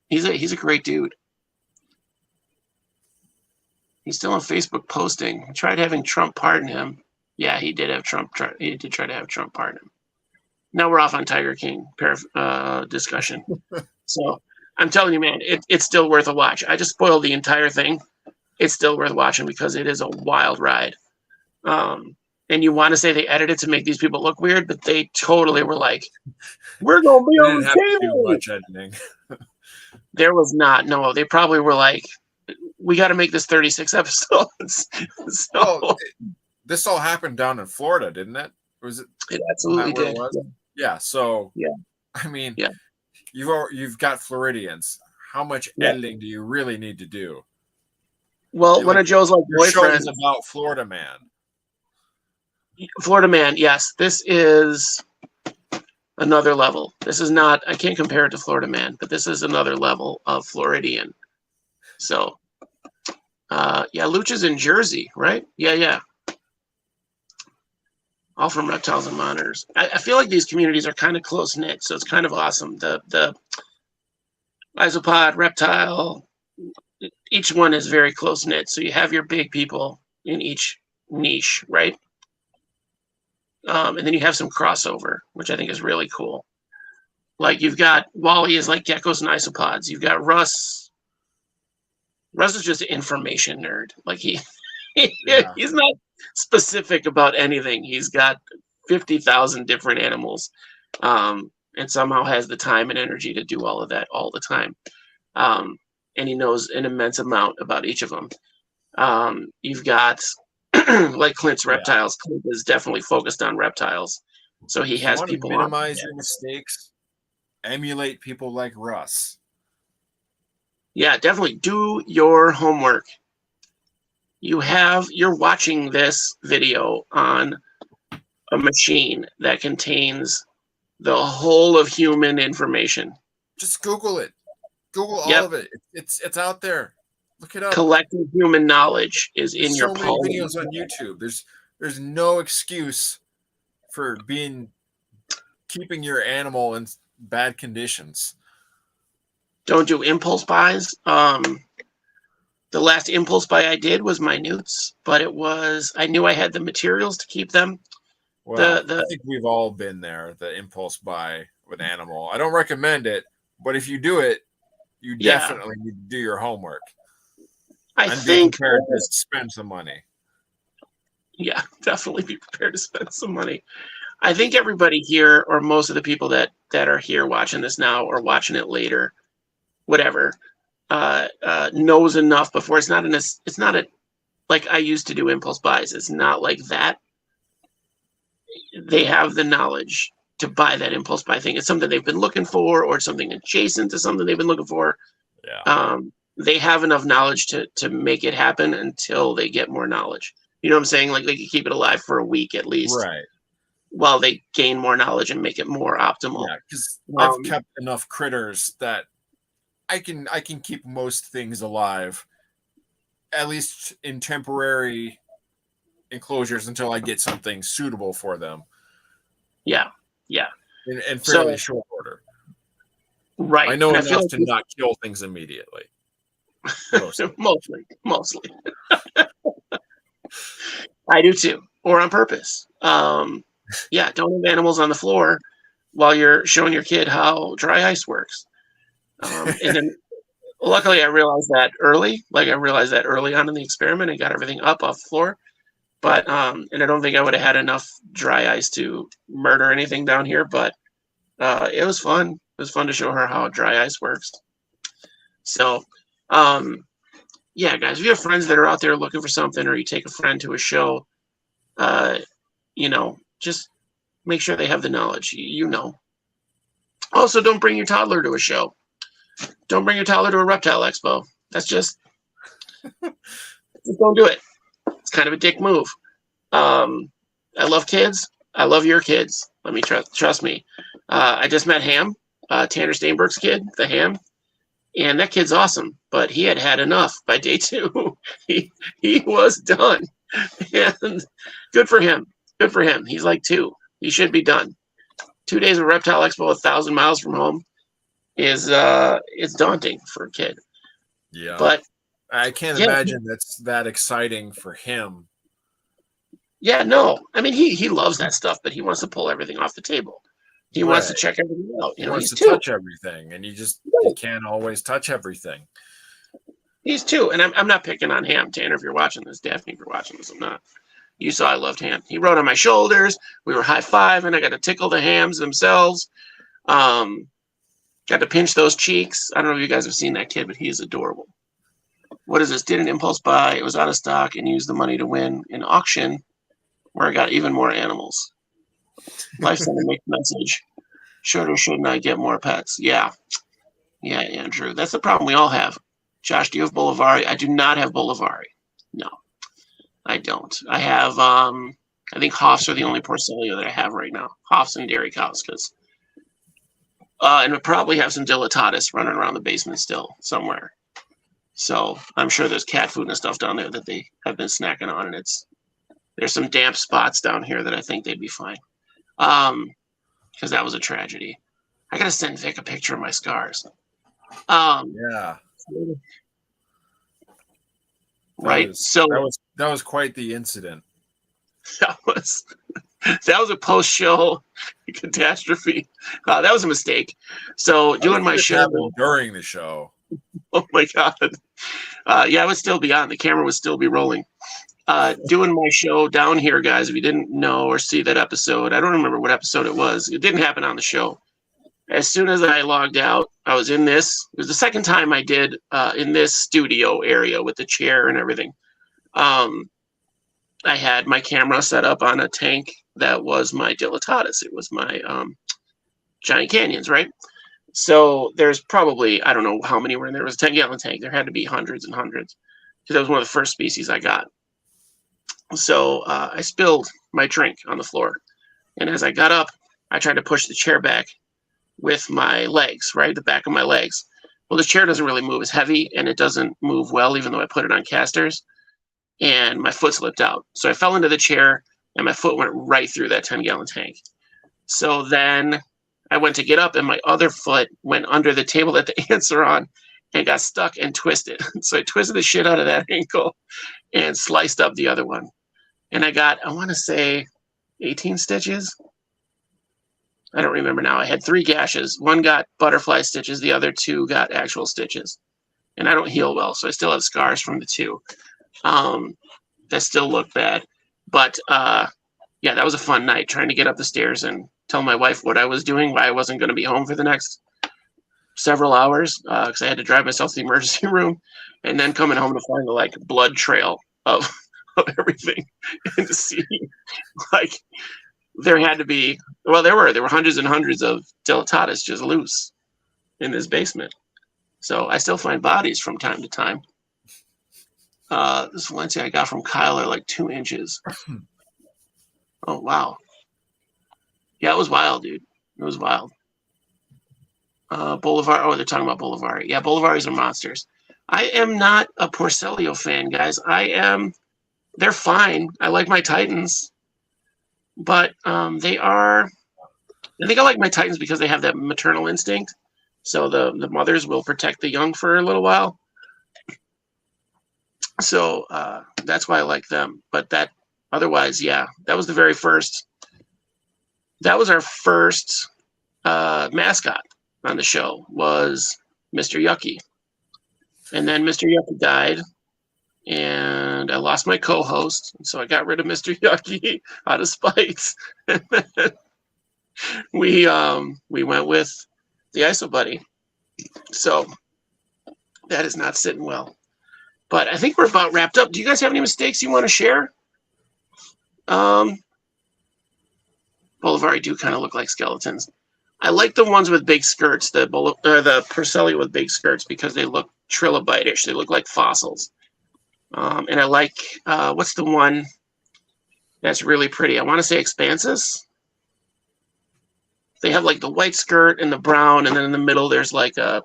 He's a great dude. He's still on Facebook posting. He tried having Trump pardon him. Yeah, he did have Trump. He did try to have Trump pardon him. Now we're off on Tiger King discussion. So I'm telling you, man, it's still worth a watch. I just spoiled the entire thing. It's still worth watching because it is a wild ride. And you want to say they edited to make these people look weird, but they totally were like, we're going to be on the table. Much editing. There was not. No, they probably were like, we got to make this 36 episodes. This all happened down in Florida, didn't it? Was it? It absolutely did. Yeah. So, yeah. I mean, you've got Floridians. How much editing do you really need to do? Well, one of Joe's like boyfriends about Florida Man. Florida Man, yes. This is another level. This is not. I can't compare it to Florida Man, but this is another level of Floridian. So, Luch is in Jersey, right? Yeah. All from reptiles and monitors. I feel like these communities are kind of close knit, so it's kind of awesome. The isopod, reptile, each one is very close knit. So you have your big people in each niche, right? And then you have some crossover, which I think is really cool. Like you've got Wally is like geckos and isopods. You've got Russ. Russ is just an information nerd. Like he's not specific about anything. He's got 50,000 different animals, and somehow has the time and energy to do all of that all the time. And he knows an immense amount about each of them. You've got like Clint's reptiles. Clint is definitely focused on reptiles, so he has people minimize your mistakes. Emulate people like Russ. Yeah, definitely do your homework. You're watching this video on a machine that contains the whole of human information. Just Google it. Google all of it. It's out there. Look it up. Collective human knowledge is in your palm. So many videos on YouTube. There's no excuse for keeping your animal in bad conditions. Don't do impulse buys. The last impulse buy I did was my newts, but I knew I had the materials to keep them. Well, I think we've all been there, the impulse buy with animal. I don't recommend it, but if you do it, you definitely need to do your homework. I think be prepared to spend some money. Yeah, definitely be prepared to spend some money. I think everybody here, or most of the people that are here watching this now or watching it later, whatever, knows enough before. It's not like I used to do impulse buys. It's not like that. They have the knowledge to buy that impulse buy thing. It's something they've been looking for, or something adjacent to something they've been looking for. Yeah. they have enough knowledge to make it happen until they get more knowledge. You know what I'm saying? Like they can keep it alive for a week at least, Right. while they gain more knowledge and make it more optimal. Yeah, because I've kept enough critters that I can keep most things alive, at least in temporary enclosures until I get something suitable for them. Yeah. In fairly short order. Right. I know enough to not kill things immediately. Mostly. I do too, or on purpose. Yeah, don't have animals on the floor while you're showing your kid how dry ice works. And then, luckily, I realized that early. Like I realized that early on in the experiment and got everything up off the floor. But and I don't think I would have had enough dry ice to murder anything down here. But it was fun. It was fun to show her how dry ice works. So, yeah, guys, if you have friends that are out there looking for something, or you take a friend to a show, just make sure they have the knowledge. Also, don't bring your toddler to a show. Don't bring your toddler to a reptile expo. That's just don't do it. It's kind of a dick move. I love kids. I love your kids. Let me trust me. I just met Ham, Tanner Steinberg's kid, the Ham, and that kid's awesome. But he had enough by day 2. he was done, and good for him. Good for him. He's like 2. He should be done. 2 days of reptile expo, 1,000 miles from home, is it's daunting for a kid. Yeah, but I can't imagine that's that exciting for him. Yeah, no. I mean, he loves that stuff, but he wants to pull everything off the table. He wants to check everything out. He wants to touch everything, and he can't always touch everything. He's 2, and I'm not picking on Ham. Tanner, if you're watching this, Daphne, if you're watching this, I'm not. You saw I loved Ham. He rode on my shoulders. We were high-fiving. I got to tickle the hams themselves. Got to pinch those cheeks. I don't know if you guys have seen that kid, but he is adorable. What is this? Did an impulse buy. It was out of stock and used the money to win an auction where I got even more animals. Life sent a mixed message. Should or shouldn't I get more pets? Yeah, Andrew. That's the problem we all have. Josh, do you have Bolivari? I do not have Bolivari. No, I don't. I have, I think Hoffs are the only Porcellia that I have right now. Hoffs and dairy cows, and we probably have some Dilatatus running around the basement still somewhere. So I'm sure there's cat food and stuff down there that they have been snacking on, and there's some damp spots down here that I think they'd be fine. Because that was a tragedy. I gotta send Vic a picture of my scars. Yeah. Right. That was quite the incident. That was a post-show catastrophe. That was a mistake. So doing my show during the show. Oh my God. Yeah, it would still be on. The camera would still be rolling. Doing my show down here, guys. If you didn't know or see that episode, I don't remember what episode it was. It didn't happen on the show. As soon as I logged out, I was in this. It was the second time I did in this studio area with the chair and everything. I had my camera set up on a tank that was my Dilatatus. It was my Giant Canyons, right? So there's probably, I don't know how many were in there. It was a 10-gallon tank. There had to be hundreds and hundreds because that was one of the first species I got. So I spilled my drink on the floor. And as I got up, I tried to push the chair back with my legs, right? The back of my legs. Well, the chair doesn't really move. It's heavy and it doesn't move well, even though I put it on casters. And my foot slipped out. So I fell into the chair and my foot went right through that 10-gallon tank. So then I went to get up and my other foot went under the table that the ants are on and got stuck and twisted. So I twisted the shit out of that ankle and sliced up the other one. And I got, I want to say 18 stitches. I don't remember now. I had 3 gashes. One got butterfly stitches. The other 2 got actual stitches. And I don't heal well, so I still have scars from the 2. That still look bad. But, yeah, that was a fun night trying to get up the stairs and tell my wife what I was doing, why I wasn't going to be home for the next several hours, because I had to drive myself to the emergency room, and then coming home to find the, like, blood trail of everything and to see, like, there had to be, well, there were hundreds and hundreds of Dilatatus just loose in this basement. So I still find bodies from time to time. This Valencia I got from Kyle are like 2 inches. Oh, wow. Yeah, it was wild, dude. It was wild. Bolivar. Oh, they're talking about Bolivari. Yeah, Bolivaris are monsters. I am not a Porcelio fan, guys. They're fine. I like my Titans. But they are. I think I like my Titans because they have that maternal instinct. So the mothers will protect the young for a little while. So that's why I like them. But that otherwise, yeah, that was the very first. That was our first mascot on the show was Mr. Yucky. And then Mr. Yucky died, and I lost my co-host, so I got rid of Mr. Yucky out of spite. we went with the ISO Buddy. So that is not sitting well. But I think we're about wrapped up. Do you guys have any mistakes you want to share? Bolivari do kind of look like skeletons. I like the ones with big skirts, the Porcelli with big skirts, because they look trilobite-ish. They look like fossils. And I like, what's the one that's really pretty? I want to say Expansus. They have like the white skirt and the brown, and then in the middle there's like a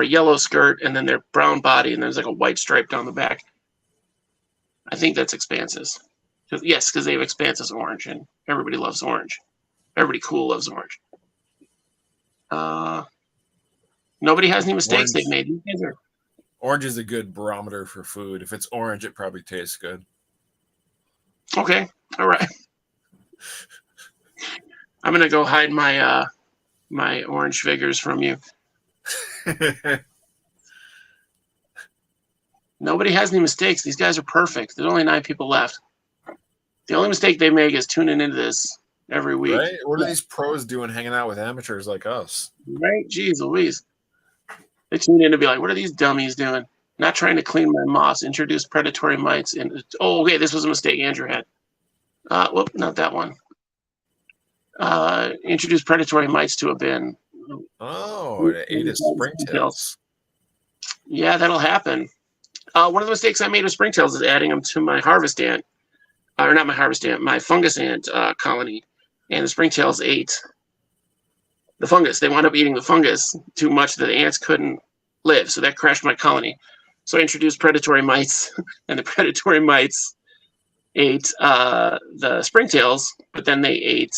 yellow skirt, and then their brown body, and there's like a white stripe down the back. I think that's Expansus. Yes, because they have Expansus orange, and everybody loves orange. Everybody cool loves orange. Nobody has any mistakes they've made. Orange is a good barometer for food. If it's orange, it probably tastes good. Okay, all right. I'm gonna go hide my my orange figures from you. Nobody has any mistakes. These guys are perfect. There's only 9 people left. The only mistake they make is tuning into this every week. Right? What are these pros doing hanging out with amateurs like us? Right? Jeez Louise. They tune in to be like, what are these dummies doing? Not trying to clean my moss, introduce predatory mites. Oh, okay, this was a mistake Andrew had. Whoop, not that one. Introduce predatory mites to a bin. Oh, it ate his springtails. Yeah, that'll happen. One of the mistakes I made with springtails is adding them to my harvest ant. Or not my harvest ant, my fungus ant colony. And the springtails ate the fungus. They wound up eating the fungus too much that the ants couldn't live. So that crashed my colony. So I introduced predatory mites, and the predatory mites ate the springtails, but then they ate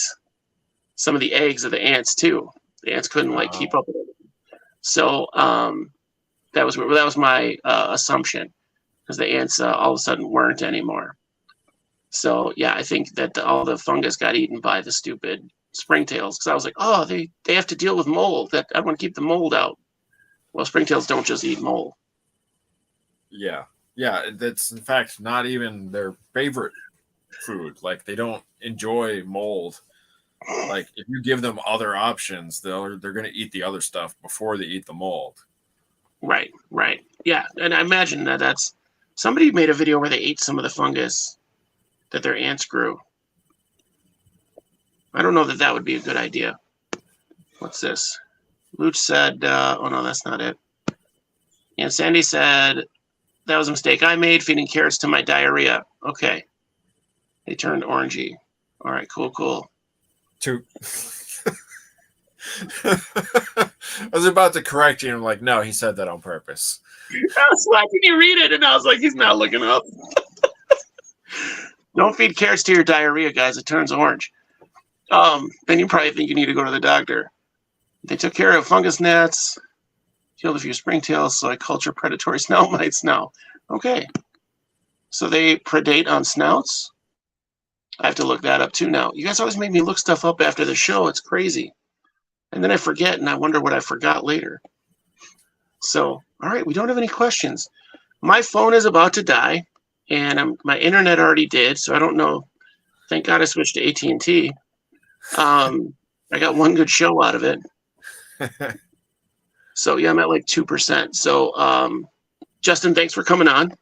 some of the eggs of the ants too. The ants couldn't like keep up with it. So that was my assumption, because the ants all of a sudden weren't anymore. So yeah, I think that all the fungus got eaten by the stupid springtails, because I was like, oh, they have to deal with mold. That I want to keep the mold out. Well, springtails don't just eat mold. Yeah, that's in fact not even their favorite food. Like they don't enjoy mold. Like if you give them other options, they're going to eat the other stuff before they eat the mold. Right. Yeah, and I imagine that's somebody made a video where they ate some of the fungus that their ants grew. I don't know that would be a good idea. What's this? Luch said, oh no, that's not it. And Sandy said, that was a mistake I made, feeding carrots to my diarrhea. Okay. They turned orangey. All right, cool. I was about to correct you, and I'm like, no, he said that on purpose. So why did you read it? And I was like, he's not looking up. Don't feed carrots to your diarrhea, guys. It turns orange. Then you probably think you need to go to the doctor. They took care of fungus gnats, killed a few springtails, so I culture predatory snout mites now. Okay. So they predate on snouts? I have to look that up too now. You guys always make me look stuff up after the show. It's crazy. And then I forget, and I wonder what I forgot later. So, all right, we don't have any questions. My phone is about to die, and my internet already did, so I don't know. Thank God I switched to AT&T. I got one good show out of it. So, yeah, I'm at like 2%. So, Justin, thanks for coming on.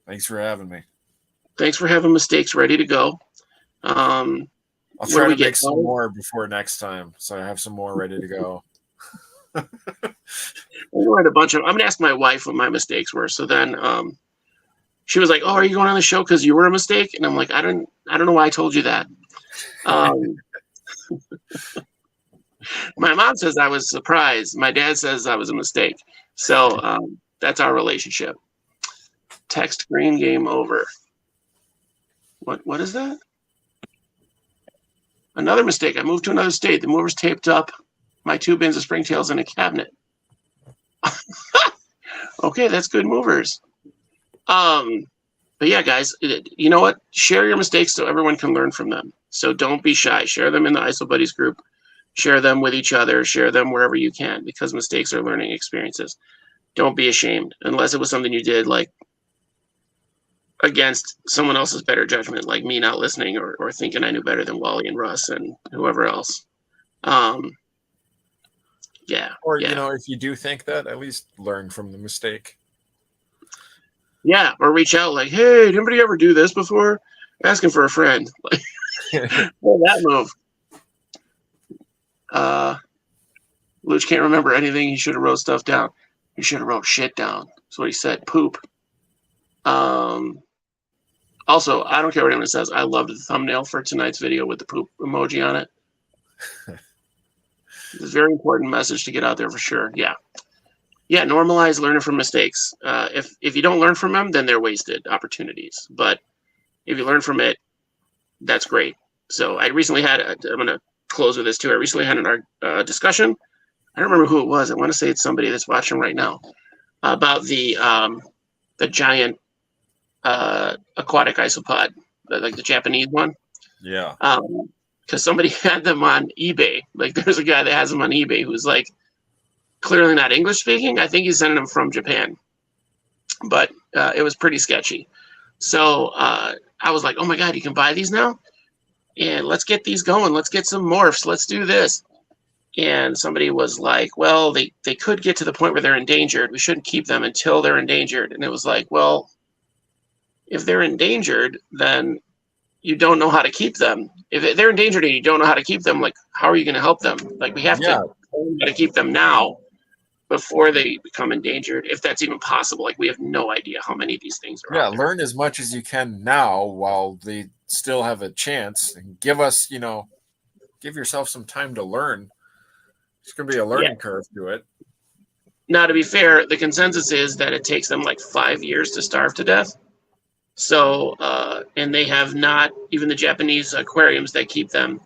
Thanks for having me. Thanks for having mistakes ready to go. I'll try to make some more before next time, so I have some more ready to go. learned a bunch of. I'm gonna ask my wife what my mistakes were. So then, she was like, "Oh, are you going on the show because you were a mistake?" And I'm like, "I don't know why I told you that." Um, my mom says I was surprised. My dad says I was a mistake. So that's our relationship. Text green, game over. What is that? Another mistake. I moved to another state. The movers taped up my 2 bins of springtails in a cabinet. Okay, that's good movers. But yeah, guys, you know what? Share your mistakes so everyone can learn from them. So don't be shy. Share them in the ISO Buddies group. Share them with each other. Share them wherever you can, because mistakes are learning experiences. Don't be ashamed, unless it was something you did like against someone else's better judgment, like me not listening or thinking I knew better than Wally and Russ and whoever else. Yeah. Or, yeah. you know, if you do think that, at least learn from the mistake. Yeah, or reach out like, hey, did anybody ever do this before? Asking for a friend. Like, well, that move. Luch can't remember anything. He should have wrote stuff down. He should have wrote shit down. That's what he said. Poop. Also, I don't care what anyone says. I loved the thumbnail for tonight's video with the poop emoji on it. It's a very important message to get out there for sure. Yeah. Yeah, normalize learning from mistakes. If you don't learn from them, then they're wasted opportunities. But if you learn from it, that's great. So I recently had, I'm going to close with this too. I recently had a discussion. I don't remember who it was. I want to say it's somebody that's watching right now about the giant aquatic isopod, like the Japanese one. Yeah. Because somebody had them on eBay. Like there's a guy that has them on eBay who's like clearly not English speaking. I think he's sending them from Japan, but it was pretty sketchy. So I was like, oh my God, you can buy these now? And let's get these going. Let's get some morphs. Let's do this. And somebody was like, well, they could get to the point where they're endangered. We shouldn't keep them until they're endangered. And it was like, well, if they're endangered, then you don't know how to keep them. If they're endangered and you don't know how to keep them, like, how are you going to help them? Like, we have to keep them now before they become endangered, if that's even possible. Like, we have no idea how many of these things are out there. Learn as much as you can now while they still have a chance, and give yourself some time to learn. It's going to be a learning curve to it. Now, to be fair, the consensus is that it takes them like 5 years to starve to death. So, and they have not, even the Japanese aquariums that keep them,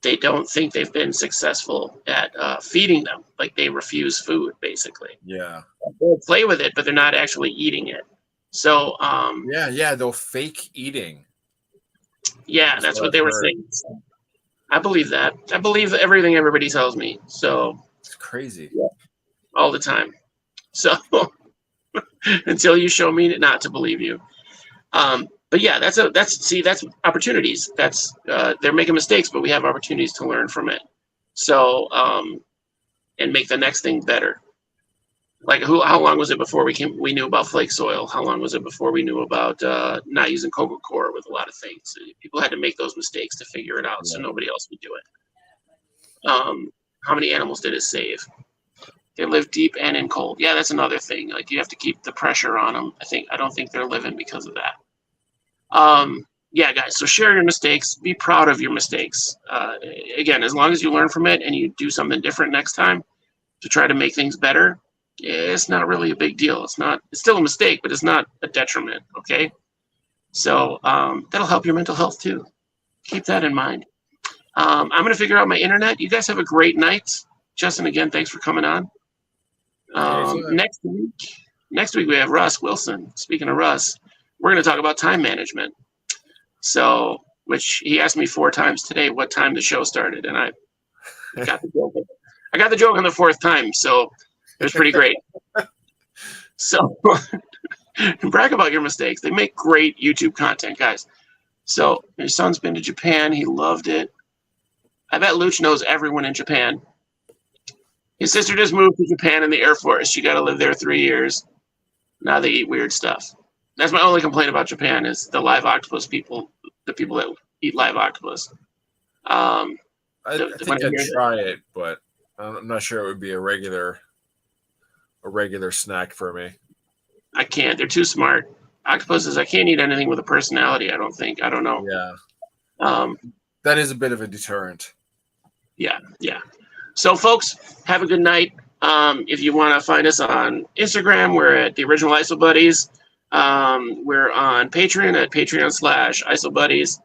they don't think they've been successful at feeding them. Like, they refuse food, basically. Yeah. They'll play with it, but they're not actually eating it. So, they'll fake eating. Yeah, that's what they were saying. I believe that. I believe everything everybody tells me. So it's crazy. Yeah, all the time. So until you show me not to believe you. But yeah, that's opportunities. That's they're making mistakes, but we have opportunities to learn from it. So and make the next thing better. Like how long was it before we knew about flake soil? How long was it before we knew about not using coco coir with a lot of things? People had to make those mistakes to figure it out, so nobody else would do it. How many animals did it save? They live deep and in cold. Yeah, that's another thing. Like, you have to keep the pressure on them. I don't think they're living because of that. Yeah, guys. So share your mistakes. Be proud of your mistakes. Again, as long as you learn from it and you do something different next time to try to make things better, it's not really a big deal. It's still a mistake, but it's not a detriment. Okay. So that'll help your mental health too. Keep that in mind. I'm going to figure out my internet. You guys have a great night. Justin, again, thanks for coming on. Next week we have Russ Wilson. Speaking of Russ, we're going to talk about time management. So, which he asked me 4 times today what time the show started, and I got the joke. I got the joke on the 4th time, so it was pretty great. So, brag about your mistakes. They make great YouTube content, guys. So, your son's been to Japan. He loved it. I bet Luch knows everyone in Japan. His sister just moved to Japan in the Air Force. She got to live there 3 years. Now they eat weird stuff. That's my only complaint about Japan is the live octopus people, the people that eat live octopus. I think I'd try it, but I'm not sure it would be a regular snack for me. I can't. They're too smart. Octopuses. I can't eat anything with a personality. I don't think. I don't know. Yeah. That is a bit of a deterrent. Yeah. So, folks, have a good night. If you want to find us on Instagram, we're at the Original ISO Buddies. We're on Patreon at Patreon/ISO Buddies.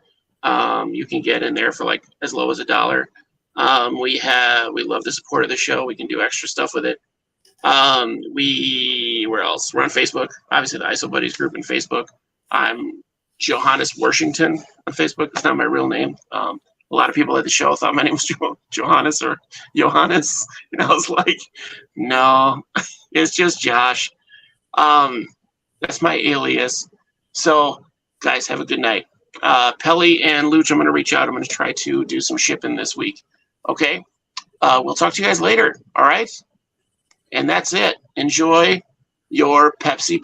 You can get in there for like as low as $1. We love the support of the show. We can do extra stuff with it. Where else? We're on Facebook. Obviously, the ISO Buddies group in Facebook. I'm Johannes Washington on Facebook. It's not my real name. A lot of people at the show thought my name was Johannes or Johannes, and I was like, no, it's just Josh. That's my alias. So, guys, have a good night. Pelly and Luch, I'm going to reach out. I'm going to try to do some shipping this week. Okay? We'll talk to you guys later. All right? And that's it. Enjoy your Pepsi